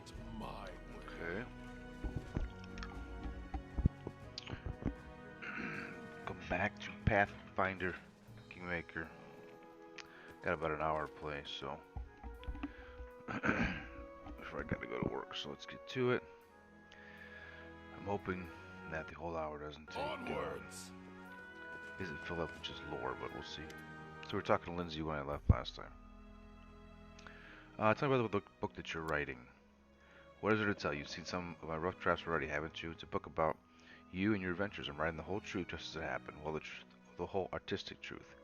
it my way. Okay. Go back to Pathfinder, Kingmaker. Got about an hour to play, so before I gotta go to work. So let's get to it. I'm hoping that the whole hour doesn't take. Onwards. Isn't filled up with just lore, but we'll see. So we're talking to Lindsay when I left last time. Tell me about the book that you're writing. What is there to tell? You've seen some of my rough drafts already, haven't you? It's a book about you and your adventures. I'm writing the whole truth just as it happened. Well, the whole artistic truth.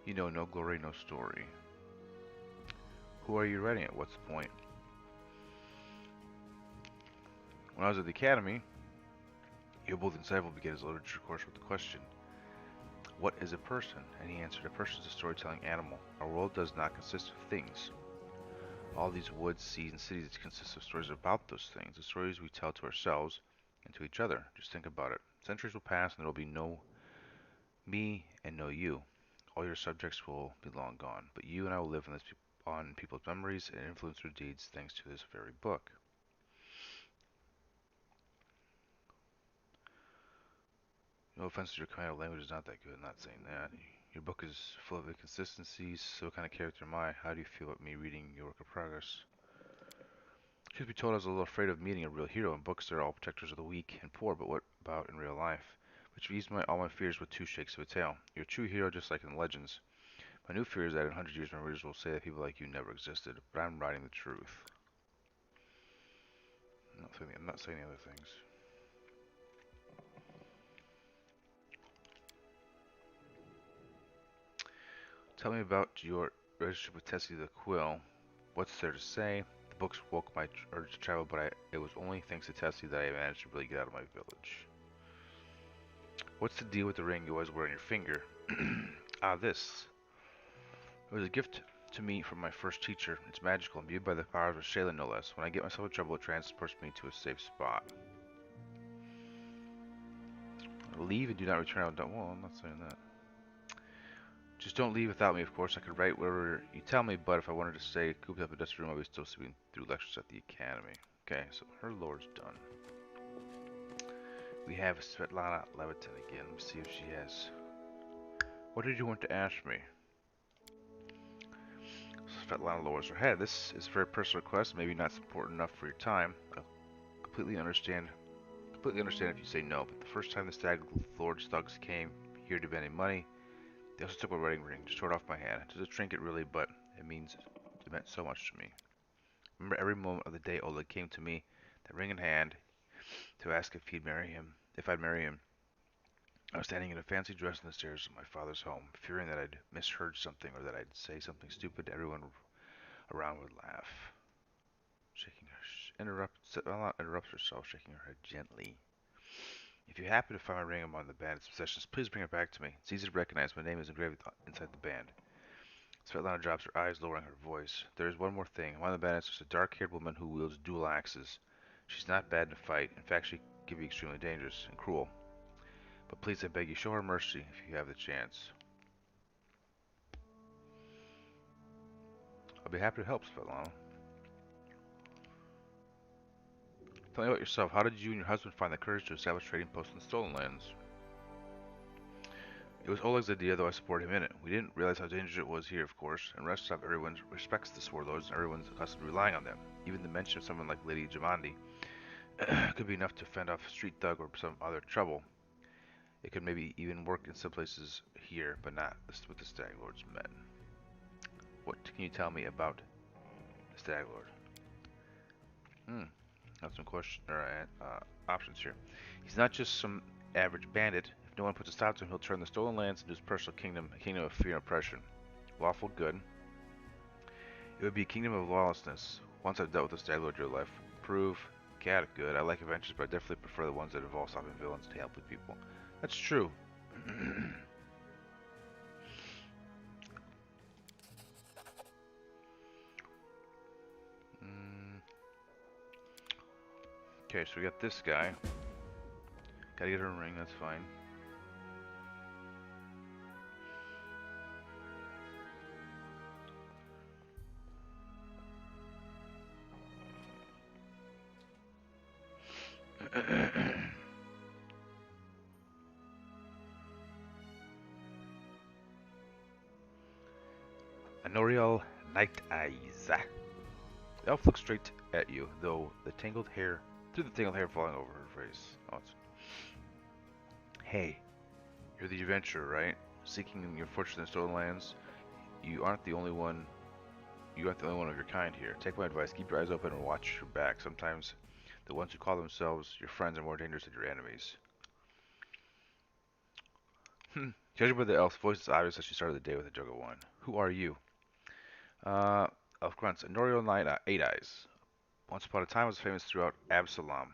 You know, no glory, no story. Who are you writing it? What's the point? When I was at the academy, you both insightful began his literature course with the question, what is a person? And he answered, a person is a storytelling animal. Our world does not consist of things. All these woods, seas, and cities consist of stories about those things, the stories we tell to ourselves and to each other. Just think about it. Centuries will pass and there will be no me and no you. All your subjects will be long gone, but you and I will live on people's memories and influence their deeds thanks to this very book. No offense to your kind of language is not that good, I'm not saying that. Your book is full of inconsistencies, so what kind of character am I? How do you feel about me reading your work of progress? Truth be told, I was a little afraid of meeting a real hero. In books, they're all protectors of the weak and poor, but what about in real life? Which eased all my fears with two shakes of a tail. You're a true hero just like in the legends. My new fear is that in 100 years my readers will say that people like you never existed, but I'm writing the truth. I'm not saying the other things. Tell me about your relationship with Tessie the Quill. What's there to say? The books woke my urge to travel, but it was only thanks to Tessie that I managed to really get out of my village. What's the deal with the ring you always wear on your finger? This. It was a gift to me from my first teacher. It's magical, imbued by the powers of Shaylin no less. When I get myself in trouble, it transports me to a safe spot. Leave and do not return. Well, I'm not saying that. Just don't leave without me, of course. I could write whatever you tell me, but if I wanted to stay cooped up in a dusty room, I would still sleeping through lectures at the academy. Okay, so her lore's done. We have Svetlana Levitin again. Let's see if she has. What did you want to ask me? Svetlana lowers her head. This is a very personal request, maybe not important enough for your time. I completely understand if you say no, but the first time the Stag Lord's thugs came here demanding money, they also took my wedding ring, just tore it off my hand. It's a trinket really, but it meant so much to me. Remember every moment of the day Oleg came to me, that ring in hand, to ask if I'd marry him. I was standing in a fancy dress on the stairs of my father's home, fearing that I'd misheard something or that I'd say something stupid. Everyone around would laugh. Interrupts herself, shaking her head gently. If you happen to find my ring among the bandit's possessions, please bring it back to me. It's easy to recognize. My name is engraved inside the band. Svetlana drops her eyes, lowering her voice. There is one more thing. Among the bandits is a dark-haired woman who wields dual axes. She's not bad in a fight. In fact, she can be extremely dangerous and cruel. But please, I beg you, show her mercy if you have the chance. I'll be happy to help, Svetlana. Tell me about yourself. How did you and your husband find the courage to establish trading posts in the stolen lands? It was Oleg's idea, though I supported him in it. We didn't realize how dangerous it was here, of course, and rest of everyone respects the warlords and everyone's accustomed to relying on them. Even the mention of someone like Lady Jamandi could be enough to fend off a street thug or some other trouble. It could maybe even work in some places here, but not with the Stag Lord's men. What can you tell me about the Stag Lord? Have some options here. He's not just some average bandit. If no one puts a stop to him, he'll turn the stolen lands into his personal kingdom, a kingdom of fear and oppression. Lawful good. It would be a kingdom of lawlessness. Once I've dealt with the Stag Lord, your life will prove chaotic good. I like adventures, but I definitely prefer the ones that involve stopping villains to help with people. That's true. Okay, so we got this guy. Gotta get her a ring, that's fine. Noriel Night Eyes. The elf looks straight at you, though through the tangled hair falling over her face. Oh, hey, you're the adventurer, right? Seeking your fortune in the stolen lands. You aren't the only one. You aren't the only one of your kind here. Take my advice. Keep your eyes open and watch your back. Sometimes the ones who call themselves your friends are more dangerous than your enemies. Judging by the elf's voice, it's obvious that she started the day with a jug of wine. Who are you? Uh, Elf grunts. Noriel Night Eight Eyes. Once upon a time was famous throughout Absalom.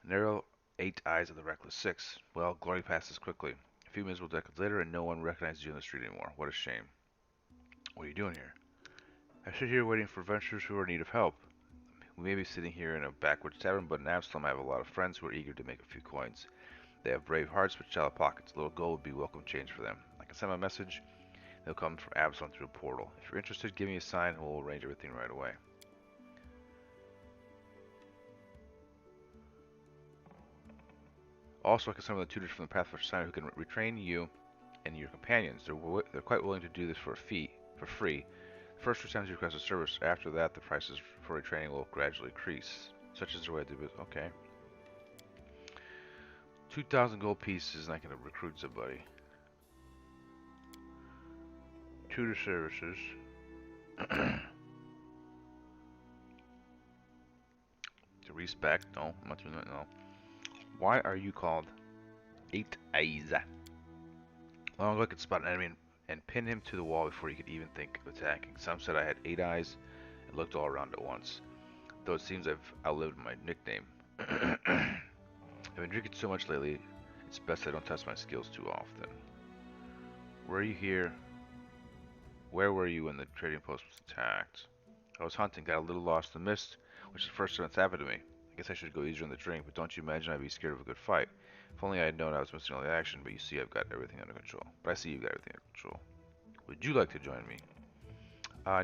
Noriel Eight Eyes of the Reckless Six. Well, glory passes quickly. A few miserable decades later, and no one recognizes you in the street anymore. What a shame. What are you doing here? I sit here waiting for adventurers who are in need of help. We may be sitting here in a backwoods tavern, but in Absalom I have a lot of friends who are eager to make a few coins. They have brave hearts but shallow pockets. A little gold would be welcome change for them. I can send my message. They'll come from Absalom through a portal. If you're interested, give me a sign and we'll arrange everything right away. Also, I can summon the tutors from the Pathfinder Society who can retrain you and your companions. They're quite willing to do this for free. First, for times you request a service. After that, the prices for retraining will gradually increase. Such is the way to do it. Okay. 2,000 gold pieces, and I can recruit somebody. Tutor services. To respect. No, I'm not doing that. No. Why are you called Eight Eyes? Long ago I could spot an enemy and pin him to the wall before he could even think of attacking. Some said I had 8 eyes and looked all around at once. Though it seems I've outlived my nickname. I've been drinking so much lately, it's best I don't test my skills too often. Were you here? Where were you when the trading post was attacked? I was hunting, got a little lost in the mist, which is the first time it's happened to me. I guess I should go easier on the drink, but don't you imagine I'd be scared of a good fight? If only I had known I was missing all the action, but you see I've got everything under control. But I see you've got everything under control. Would you like to join me?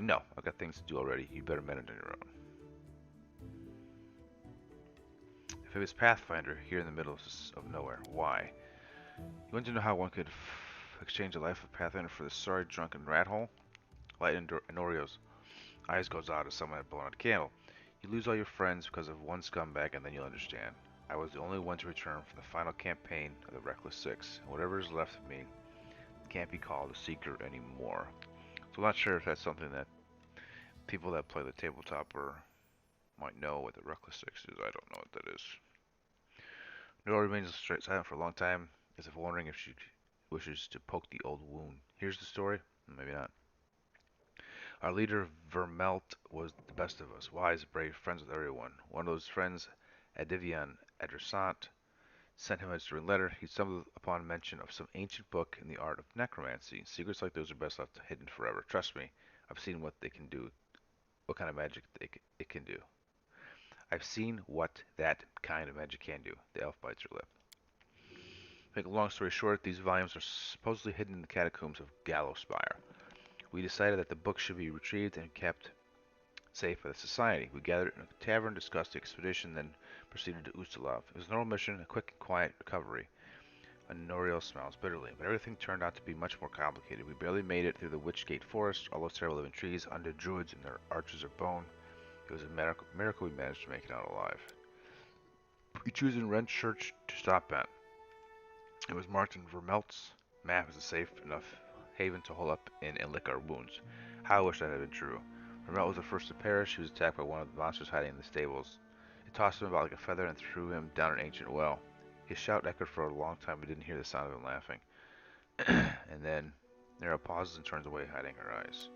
No. I've got things to do already. You better manage on your own. If it was Pathfinder here in the middle of nowhere, why? You want to know how one could exchange a life of Pathfinder for this sorry, drunken rat hole? Light in Norio's eyes goes out as someone had blown out a candle. You lose all your friends because of one scumbag, and then you'll understand. I was the only one to return from the final campaign of the Reckless Six. Whatever is left of me can't be called a secret anymore. So I'm not sure if that's something that people that play the tabletop might know what the Reckless Six is. I don't know what that is. Nora remains silent for a long time, as if wondering if she wishes to poke the old wound. Here's the story? Maybe not. Our leader, Vermelt, was the best of us, wise, brave, friends with everyone. One of those friends, Adivian Adressant, sent him a string letter. He stumbled upon mention of some ancient book in the art of necromancy. Secrets like those are best left hidden forever. Trust me, I've seen what they can do, what kind of magic it can do. I've seen what that kind of magic can do. The elf bites her lip. To make a long story short, these volumes are supposedly hidden in the catacombs of Gallowspire. We decided that the book should be retrieved and kept safe by the society. We gathered in a tavern, discussed the expedition, then proceeded to Ustalov. It was a normal mission, a quick and quiet recovery. Noriel smiles bitterly, but everything turned out to be much more complicated. We barely made it through the Witchgate Forest, all those terrible living trees, undead druids and their archers of bone. It was a miracle we managed to make it out alive. We choose in Wrench Church to stop at. It was marked in Vermelt's map as a safe enough haven to hole up in and lick our wounds. How I wish that had been true. Vermelt was the first to perish. He was attacked by one of the monsters hiding in the stables. It tossed him about like a feather and threw him down an ancient well. His shout echoed for a long time, but didn't hear the sound of him laughing. And then Nera pauses and turns away, hiding her eyes.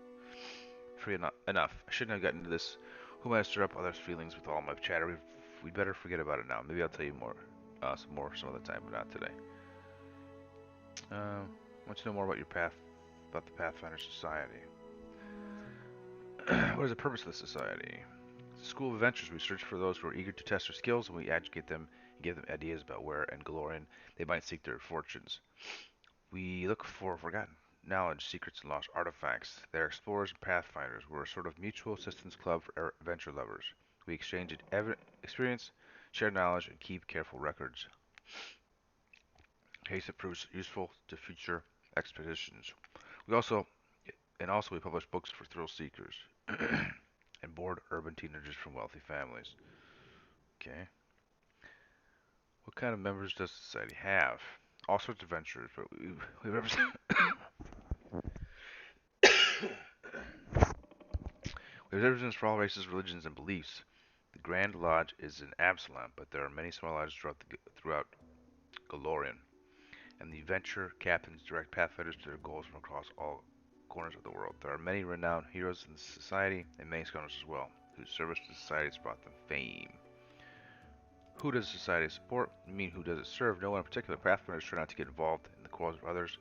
Free enough. I shouldn't have gotten into this. Who might have stirred up others' feelings with all my chatter? We'd better forget about it now. Maybe I'll tell you more, some other time, but not today. I want to know more about about the Pathfinder Society. What is the purpose of the society? It's a school of adventures. We search for those who are eager to test their skills, and we educate them and give them ideas about where in Galorian they might seek their fortunes. We look for forgotten knowledge, secrets, and lost artifacts. They are explorers and pathfinders. We're a sort of mutual assistance club for adventure lovers. We exchange experience, share knowledge, and keep careful records in case it proves useful to future expeditions. We also And also we publish books for thrill seekers and bored urban teenagers from wealthy families. Okay. What kind of members does society have? All sorts of adventurers, but we represent we have representatives for all races, religions, and beliefs. The Grand Lodge is in Absalom, but there are many small lodges throughout Galorian, and the adventure captains direct pathfinders to their goals from across all corners of the world. There are many renowned heroes in society, and many scoundrels as well, whose service to society has brought them fame. Who does society support? I mean, who does it serve? No one in particular. Pathfinders try not to get involved in the quarrels of others.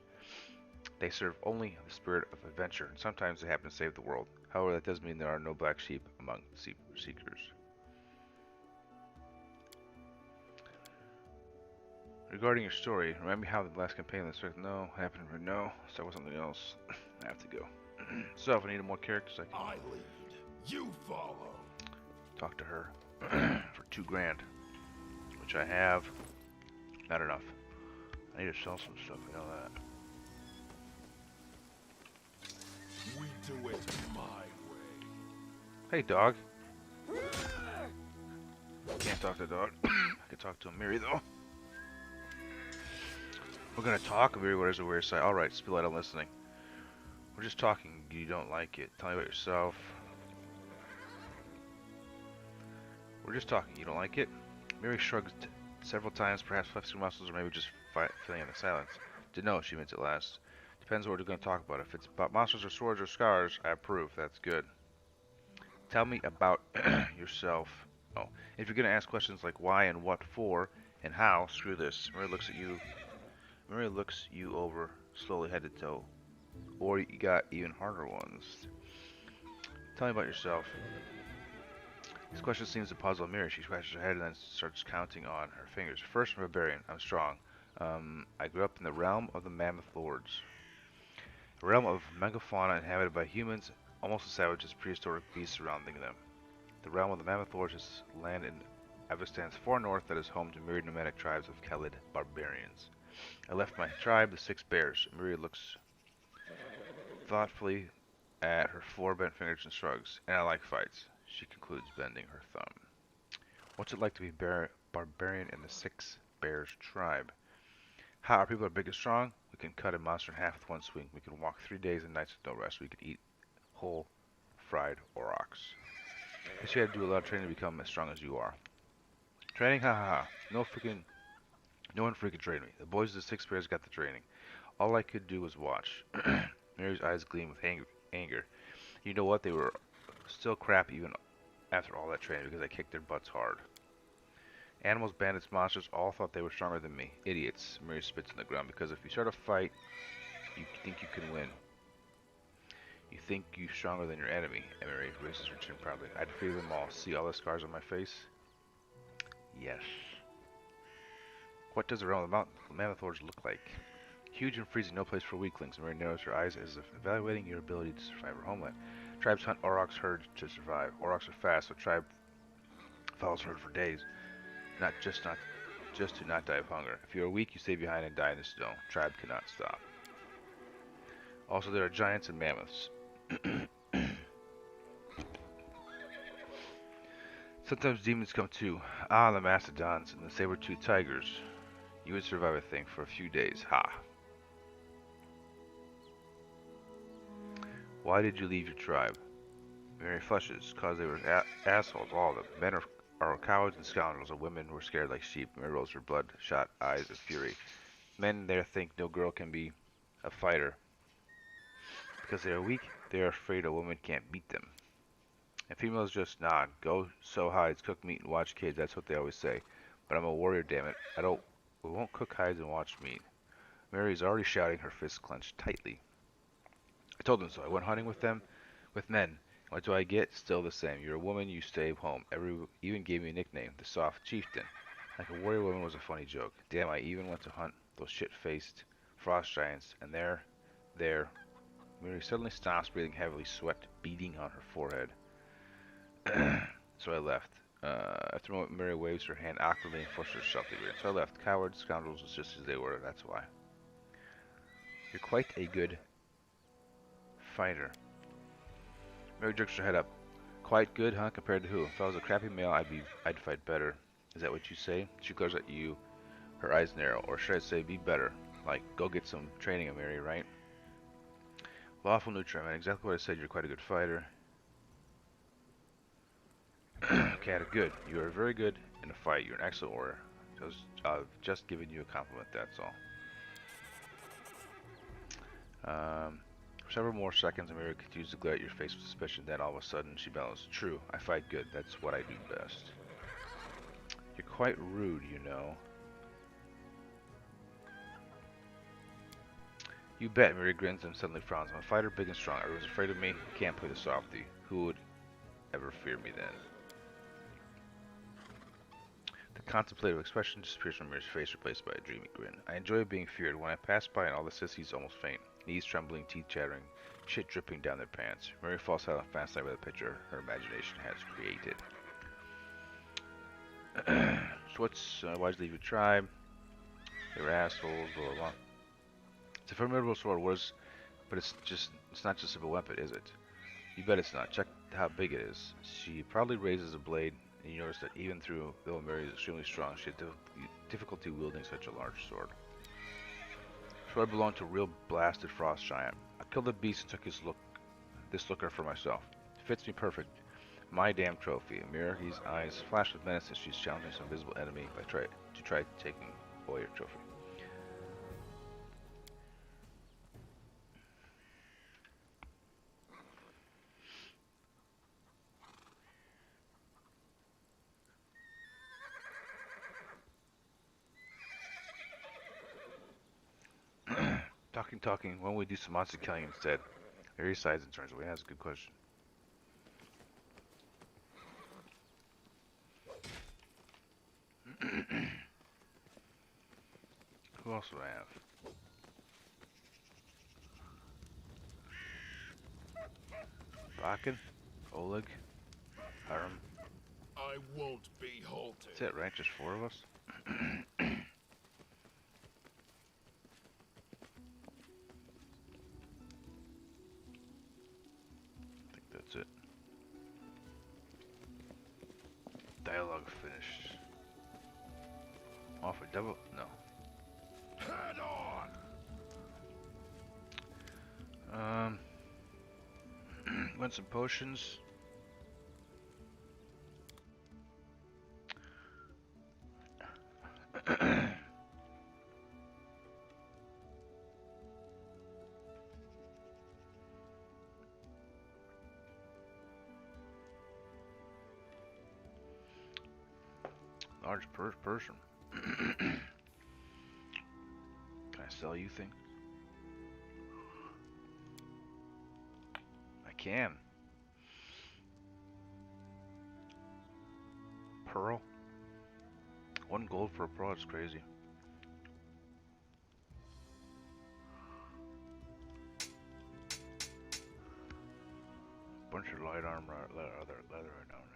They serve only the spirit of adventure, and sometimes they happen to save the world. However, that does mean there are no black sheep among seekers. Regarding your story, remind me how the last campaign that started. No, happened for no. Start with something else. I have to go. So if I need more characters, I can I lead. You follow. talk to her for $2,000, which I have. Not enough. I need to sell some stuff. I know that. We do it my way. Hey, dog. Can't talk to the dog. I can talk to Miri though. We're gonna talk. Miri, what is a weird side? All right, spill out. I'm listening. We're just talking. You don't like it. Tell me about yourself. We're just talking. You don't like it? Miri shrugged several times, perhaps flexing muscles, or maybe just feeling in the silence. Didn't know, she admits at last. Depends what we're going to talk about. If it's about monsters or swords or scars, I approve. That's good. Tell me about yourself. Oh, if you're going to ask questions like why and what for and how, screw this. Miri looks at you. Miri looks you over, slowly head to toe. Or you got even harder ones. Tell me about yourself. This question seems to puzzle Miri. She scratches her head and then starts counting on her fingers. First, I'm a barbarian. I'm strong. I grew up in the realm of the Mammoth Lords. A realm of megafauna inhabited by humans, almost as savage as prehistoric beasts surrounding them. The realm of the Mammoth Lords is land in Avghan's far north that is home to myriad nomadic tribes of Khalid barbarians. I left my tribe, the Six Bears. Miri looks thoughtfully at her four-bent fingers and shrugs. And I like fights. She concludes, bending her thumb. What's it like to be barbarian in the Six Bears tribe? How our people are big and strong? We can cut a monster in half with one swing. We can walk 3 days and nights with no rest. We can eat whole, fried aurochs. Guess you had to do a lot of training to become as strong as you are. Training? Ha ha ha. No one freaking trained me. The boys of the Six Bears got the training. All I could do was watch. Mary's eyes gleamed with anger. You know what? They were still crap even after all that training because I kicked their butts hard. Animals, bandits, monsters all thought they were stronger than me. Idiots. Mary spits on the ground because if you start a fight, you think you can win. You think you're stronger than your enemy. And Mary raises her chin proudly. I defeated them all. See all the scars on my face? Yes. What does the realm of the Mammoth Lords look like? Huge and freezing, no place for weaklings. Mary narrows her eyes as if evaluating your ability to survive her homeland. Tribes hunt aurochs herds to survive. Aurochs are fast, so tribe follows herd for days. Not just to not die of hunger. If you are weak, you stay behind and die in the snow. Tribe cannot stop. Also, there are giants and mammoths. Sometimes demons come too. Ah, the mastodons and the saber-toothed tigers. You would survive, I think, for a few days. Ha! Why did you leave your tribe? Mary flushes, cause they were assholes, all of them. Men are cowards and scoundrels, and women were scared like sheep. Mary rolls her bloodshot eyes of fury. Men there think no girl can be a fighter. Because they are weak, they are afraid a woman can't beat them. And females just nod, go sew hides, cook meat, and watch kids. That's what they always say. But I'm a warrior, damn it. We won't cook hides and watch meat. Mary is already shouting, her fists clenched tightly. I told them so. I went hunting with men. What do I get? Still the same. You're a woman, you stay home. Even gave me a nickname, the Soft Chieftain. Like a warrior woman was a funny joke. Damn, I even went to hunt those shit-faced frost giants, and there, Mary suddenly stops, breathing heavily, sweat beading on her forehead. So I left. After a moment, Mary waves her hand awkwardly and forces herself to grin. So I left. Cowards, scoundrels, just as they were, that's why. You're quite a good Fighter. Mary jerks her head up. Quite good, huh? Compared to who? If I was a crappy male, I'd fight better. Is that what you say? She glares at you, her eyes narrow. Or should I say, be better? Like, go get some training, Mary, right? Lawful neutral, man. Exactly what I said. You're quite a good fighter. Cat, good. You are very good in a fight. You're an excellent warrior. I've just given you a compliment, that's all. For several more seconds, Amira continues to glare at your face with suspicion. Then, all of a sudden, she bellows, "True, I fight good. That's what I do best." You're quite rude, you know. You bet, Mary grins and suddenly frowns. I'm a fighter, big and strong. Everyone's afraid of me. I can't play the softy. Who would ever fear me then? The contemplative expression disappears from Mary's face, replaced by a dreamy grin. I enjoy being feared. When I pass by and all the sissies almost faint, knees trembling, teeth chattering, shit dripping down their pants. Mary falls silent, fascinated by the picture her imagination has created. So why did you leave your tribe? They were assholes, blah blah blah. It's a formidable sword, but it's not just a weapon, is it? You bet it's not. Check how big it is. She proudly raises a blade, and you notice that even though Mary is extremely strong, she had difficulty wielding such a large sword. The sword belonged to a real blasted frost giant. I killed the beast and took this looker for myself. It fits me perfect. My damn trophy. Mira's eyes flash with menace as she's challenging some invisible enemy to try taking away her trophy. Talking. Why don't we do some monster killing instead? Mary sighs and turns away. That's a good question. Who else do I have? Bakken, Oleg, Hiram. I won't be halted. That's it, right? Just 4 of us? I think that's it. Dialogue finished. Off a double? No. Head on. Want some potions? Large person. Can I sell you things? I can. Pearl? 1 gold for a pearl, it's crazy. Bunch of light armor, leather I don't need.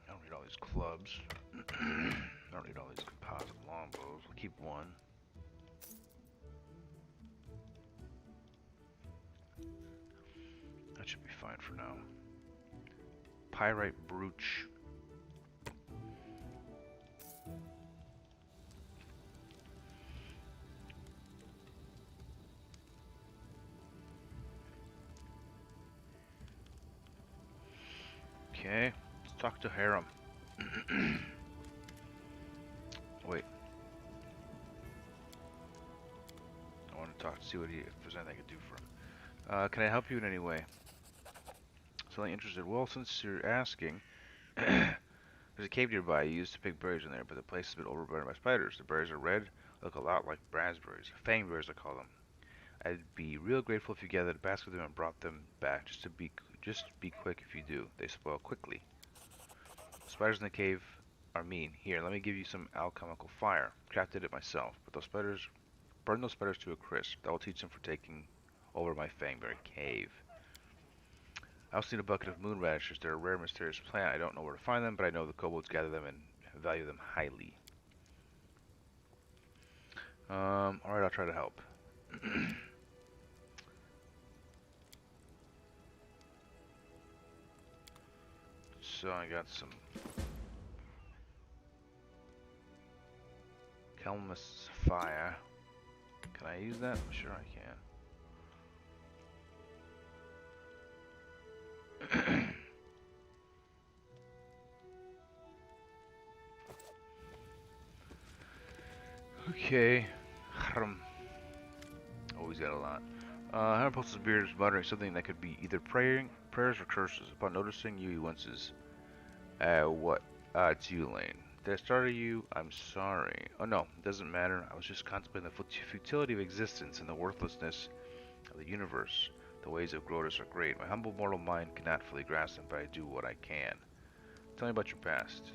I don't need all these clubs. I don't need all these composite longbows. I'll keep 1. That should be fine for now. Pyrite brooch. Okay, let's talk to Hiram. Wait. I want to talk to see if there's anything I can do for him. Can I help you in any way? Something interested. Well, since you're asking, there's a cave nearby you used to pick berries in there, but the place has been overrun by spiders. The berries are red, look a lot like raspberries. Fangberries, I call them. I'd be real grateful if you gathered a basket of them and brought them back. Just be quick if you do. They spoil quickly. The spiders in the cave are mean. Here, let me give you some alchemical fire. Crafted it myself. But burn those spiders to a crisp. That will teach them for taking over my Fangberry cave. I also need a bucket of moon radishes. They're a rare, mysterious plant. I don't know where to find them, but I know the kobolds gather them and value them highly. Alright, I'll try to help. So I got some Kelmus fire. Can I use that? Sure I can. Okay. Always got a lot. Hunter pulls his beard, muttering something that could be either prayers or curses. Upon noticing you, he winces. What? It's you, Lane. Did I startle you? I'm sorry. Oh no, it doesn't matter. I was just contemplating the futility of existence and the worthlessness of the universe. The ways of Grotus are great. My humble mortal mind cannot fully grasp them, but I do what I can. Tell me about your past.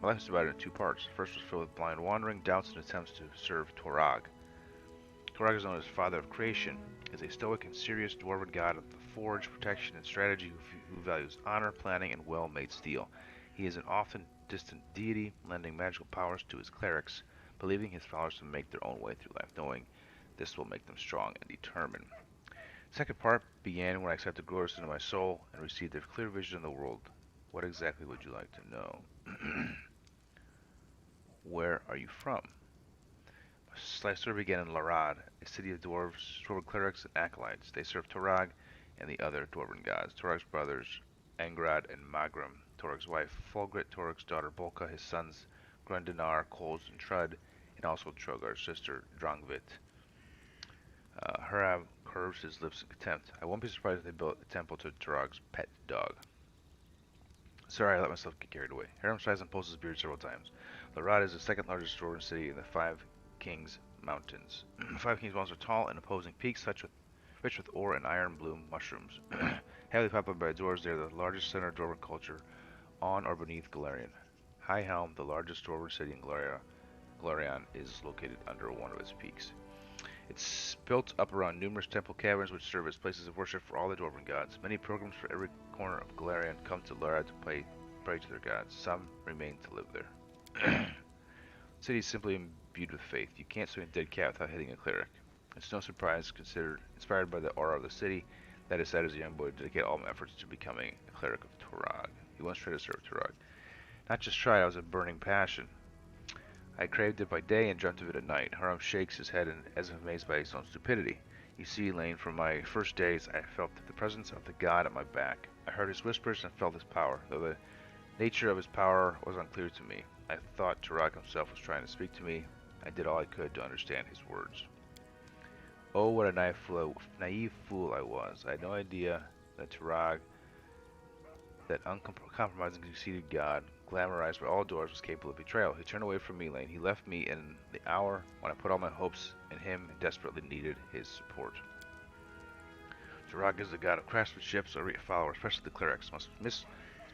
My life is divided into two parts. The first was filled with blind wandering, doubts, and attempts to serve Torag. Torag is known as Father of Creation. He is a stoic and serious dwarven god of the forge, protection, and strategy who values honor, planning, and well-made steel. He is an often distant deity, lending magical powers to his clerics, believing his followers to make their own way through life, knowing this will make them strong and determined. The second part began when I accepted Grotus into my soul and received a clear vision of the world. What exactly would you like to know? Where are you from? My story began in Larad, a city of dwarves, dwarven clerics, and acolytes. They served Torag and the other dwarven gods. Torag's brothers, Angrad and Magram, Torag's wife, Fulgrit, Torag's daughter, Bolka, his sons, Grundinar, Coles, and Trud, and also Trogar's sister, Drangvit. Harab curves his lips in contempt. I won't be surprised if they built a temple to Torag's pet dog. Sorry, I let myself get carried away. Harem sighs and pulls his beard several times. Larad is the second largest dwarven city in the Five Kings Mountains. The Five Kings Mountains are tall and opposing peaks, rich with ore and iron bloom mushrooms. Heavily populated by dwarves, they are the largest center of dwarven culture on or beneath Galarian. High Helm, the largest dwarven city in Galarian, is located under one of its peaks. It's built up around numerous temple caverns which serve as places of worship for all the dwarven gods. Many pilgrims from every corner of Galarian come to Larad to pray to their gods. Some remain to live there. The city is simply imbued with faith. You can't swing a dead cat without hitting a cleric. It's no surprise, inspired by the aura of the city, that I decided as a young boy to dedicate all my efforts to becoming a cleric of Torag. He once tried to serve Torag. Not just tried, I was a burning passion. I craved it by day and dreamt of it at night. Haram shakes his head as if amazed by his own stupidity. You see, Lane, from my first days, I felt the presence of the god at my back. I heard his whispers and felt his power, though the nature of his power was unclear to me. I thought Torag himself was trying to speak to me. I did all I could to understand his words. Oh, what a naive fool I was. I had no idea that Torag, that uncompromising, conceited god, glamorized by all dwarves, was capable of betrayal. He turned away from me, Lane. He left me in the hour when I put all my hopes in him and desperately needed his support. Torag is the god of craftsmanship, so every follower, especially the clerics, must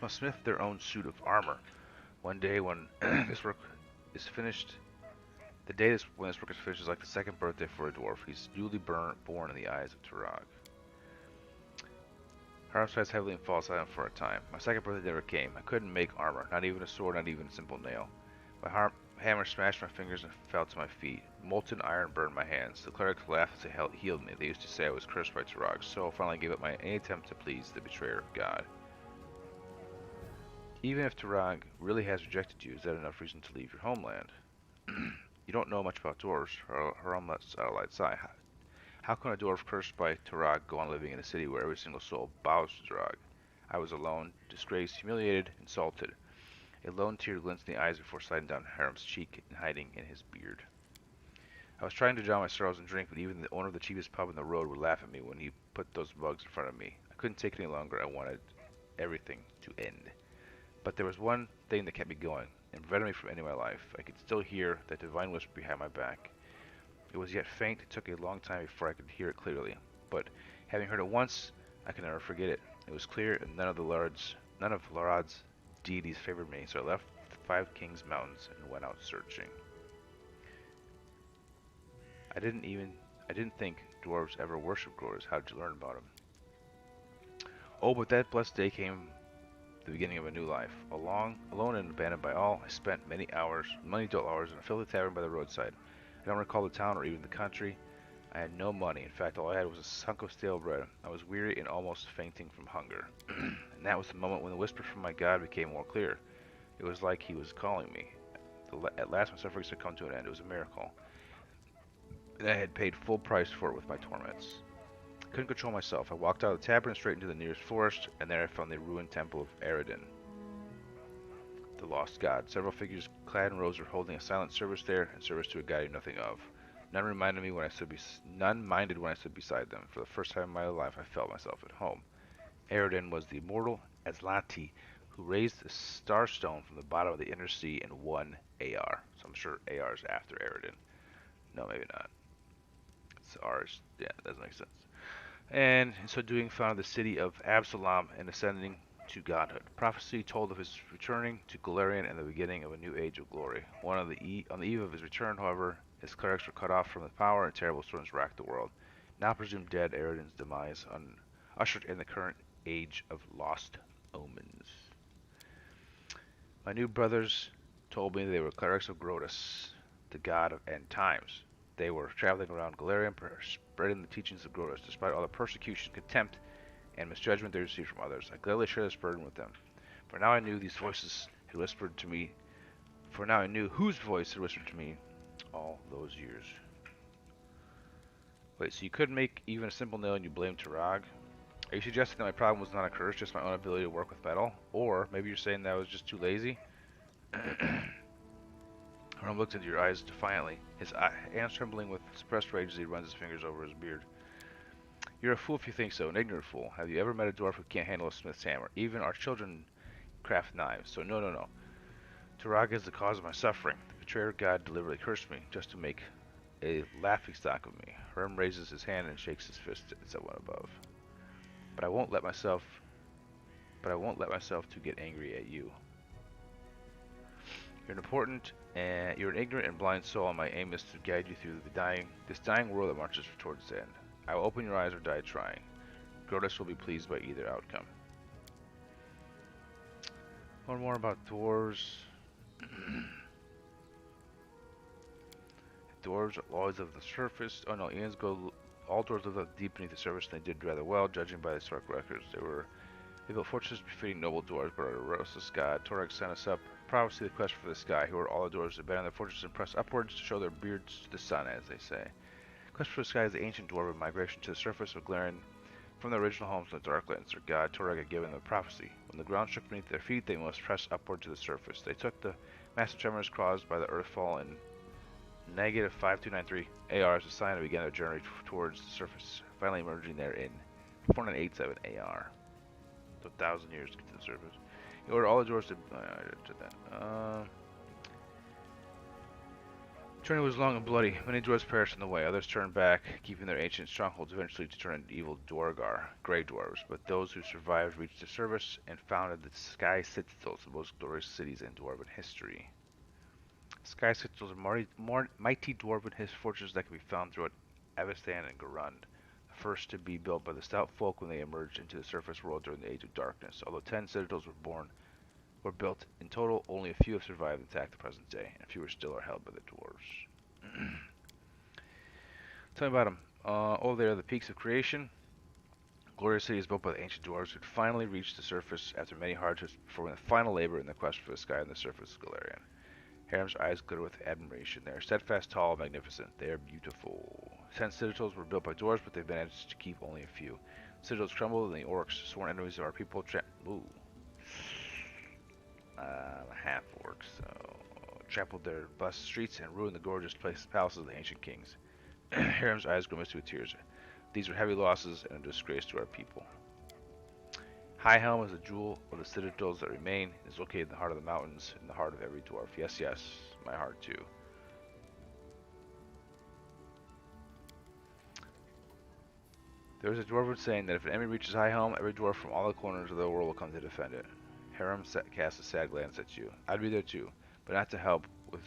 smith their own suit of armor. One day when this work is finished, when this work is finished is like the second birthday for a dwarf. He's newly born in the eyes of Torag. Haram sighs heavily and falls silent for a time. My second birthday never came. I couldn't make armor, not even a sword, not even a simple nail. My hammer smashed my fingers and fell to my feet. Molten iron burned my hands. The clerics laughed as they healed me. They used to say I was cursed by Torag, so I finally gave up any attempt to please the betrayer of God. Even if Torag really has rejected you, is that enough reason to leave your homeland? You don't know much about dwarves. Haram lets out a light sigh. How can a dwarf cursed by Torag go on living in a city where every single soul bows to Torag? I was alone, disgraced, humiliated, insulted. A lone tear glints in the eyes before sliding down Haram's cheek and hiding in his beard. I was trying to drown my sorrows and drink, but even the owner of the cheapest pub in the road would laugh at me when he put those mugs in front of me. I couldn't take it any longer. I wanted everything to end. But there was one thing that kept me going and prevented me from ending my life. I could still hear that divine whisper behind my back. It was yet faint. It took a long time before I could hear it clearly, but having heard it once, I could never forget it. It was clear, and none of Larad's deities favored me, so I left the Five Kings Mountains and went out searching. I didn't even I didn't think dwarves ever worshipped growers. How did you learn about them? Oh, but that blessed day came the beginning of a new life. Alone and abandoned by all, I spent many dull hours in a filthy tavern by the roadside. I don't recall the town or even the country. I had no money. In fact, all I had was a hunk of stale bread. I was weary and almost fainting from hunger. And that was the moment when the whisper from my God became more clear. It was like he was calling me. At last, my sufferings had come to an end. It was a miracle. And I had paid full price for it with my torments. I couldn't control myself. I walked out of the tavern straight into the nearest forest, and there I found the ruined temple of Eredin, the lost god. Several figures clad in robes were holding a silent service there, and service to a god I knew nothing of. None minded when I stood beside them. For the first time in my life, I felt myself at home. Eredin was the immortal Aslanti who raised the starstone from the bottom of the inner sea in one AR. So I'm sure AR is after Eredin. No, maybe not. It's R's. Yeah, that doesn't make sense. And in so doing founded the city of Absalom and ascending to godhood. Prophecy told of his returning to Galarian and the beginning of a new age of glory. On the eve of his return, however, his clerics were cut off from the power and terrible storms racked the world. Now presumed dead, Eredin's demise ushered in the current age of lost omens. My new brothers told me they were clerics of Grotus, the god of end times. They were traveling around Galarian, spreading the teachings of Grotus, despite all the persecution, contempt, and misjudgment they received from others. I gladly shared this burden with them. For now I knew these voices had whispered to me. For now I knew whose voice had whispered to me all those years. Wait, so you couldn't make even a simple nail and you blame Tarag? Are you suggesting that my problem was not a curse, just my own ability to work with metal? Or maybe you're saying that I was just too lazy? Ron looked into your eyes defiantly, his hands trembling with suppressed rage as he runs his fingers over his beard. You're a fool if you think so, an ignorant fool. Have you ever met a dwarf who can't handle a smith's hammer? Even our children craft knives, so no. Tarag is the cause of my suffering. The betrayer god deliberately cursed me, just to make a laughingstock of me. Herm raises his hand and shakes his fist at someone above. But I won't let myself to get angry at you. You're an ignorant and blind soul, and my aim is to guide you through this dying world that marches towards the end. I will open your eyes or die trying. Grotus will be pleased by either outcome. One more about dwarves. Dwarves are always of the surface. Oh no, all dwarves live deep beneath the surface, and they did rather well, judging by the historic records. They built fortresses befitting noble dwarves, but our ruthless god, Torag sent us up. Prophecy, the quest for the sky, who are all the dwarves to abandon their fortresses and press upwards to show their beards to the sun, as they say. Quest for the sky is the ancient dwarven migration to the surface of Galarian from their original homes in the Darklands. Their god, Torag, had given them a prophecy. When the ground shook beneath their feet, they must press upward to the surface. They took the massive tremors caused by the earthfall in negative 5293 AR as a sign and began their journey towards the surface, finally emerging there in 4987 AR. 1,000 years to get to the surface. You order all the dwarves to. I did that. The journey was long and bloody. Many dwarves perished on the way. Others turned back, keeping their ancient strongholds, eventually to turn into evil Dwargar, grey dwarves. But those who survived reached the surface and founded the Sky Citadels, the most glorious cities in dwarven history. Sky Citadels are mighty dwarven fortresses that can be found throughout Avestan and Garund. First to be built by the stout folk when they emerged into the surface world during the Age of Darkness. Although 10 citadels were built in total, only a few have survived intact the present day, and fewer still are held by the dwarves. Tell me about them. Oh, they are the peaks of creation. Glorious city is built by the ancient dwarves who had finally reached the surface after many hardships, performing the final labor in the quest for the sky and the surface of Galarian. Harem's eyes glitter with admiration. They are steadfast, tall, magnificent. They are beautiful. 10 citadels were built by dwarves, but they've managed to keep only a few. Citadels crumbled, and the orcs, sworn enemies of our people, half-orcs, so trampled their bust streets and ruined the gorgeous palaces of the ancient kings. Harem's eyes grow misty with tears. These are heavy losses and a disgrace to our people. High Helm is a jewel of the citadels that remain. It is located in the heart of the mountains, in the heart of every dwarf. Yes, my heart too. There is a dwarven saying that if an enemy reaches High Helm, every dwarf from all the corners of the world will come to defend it. Harem casts a sad glance at you. I'd be there too, but not to help with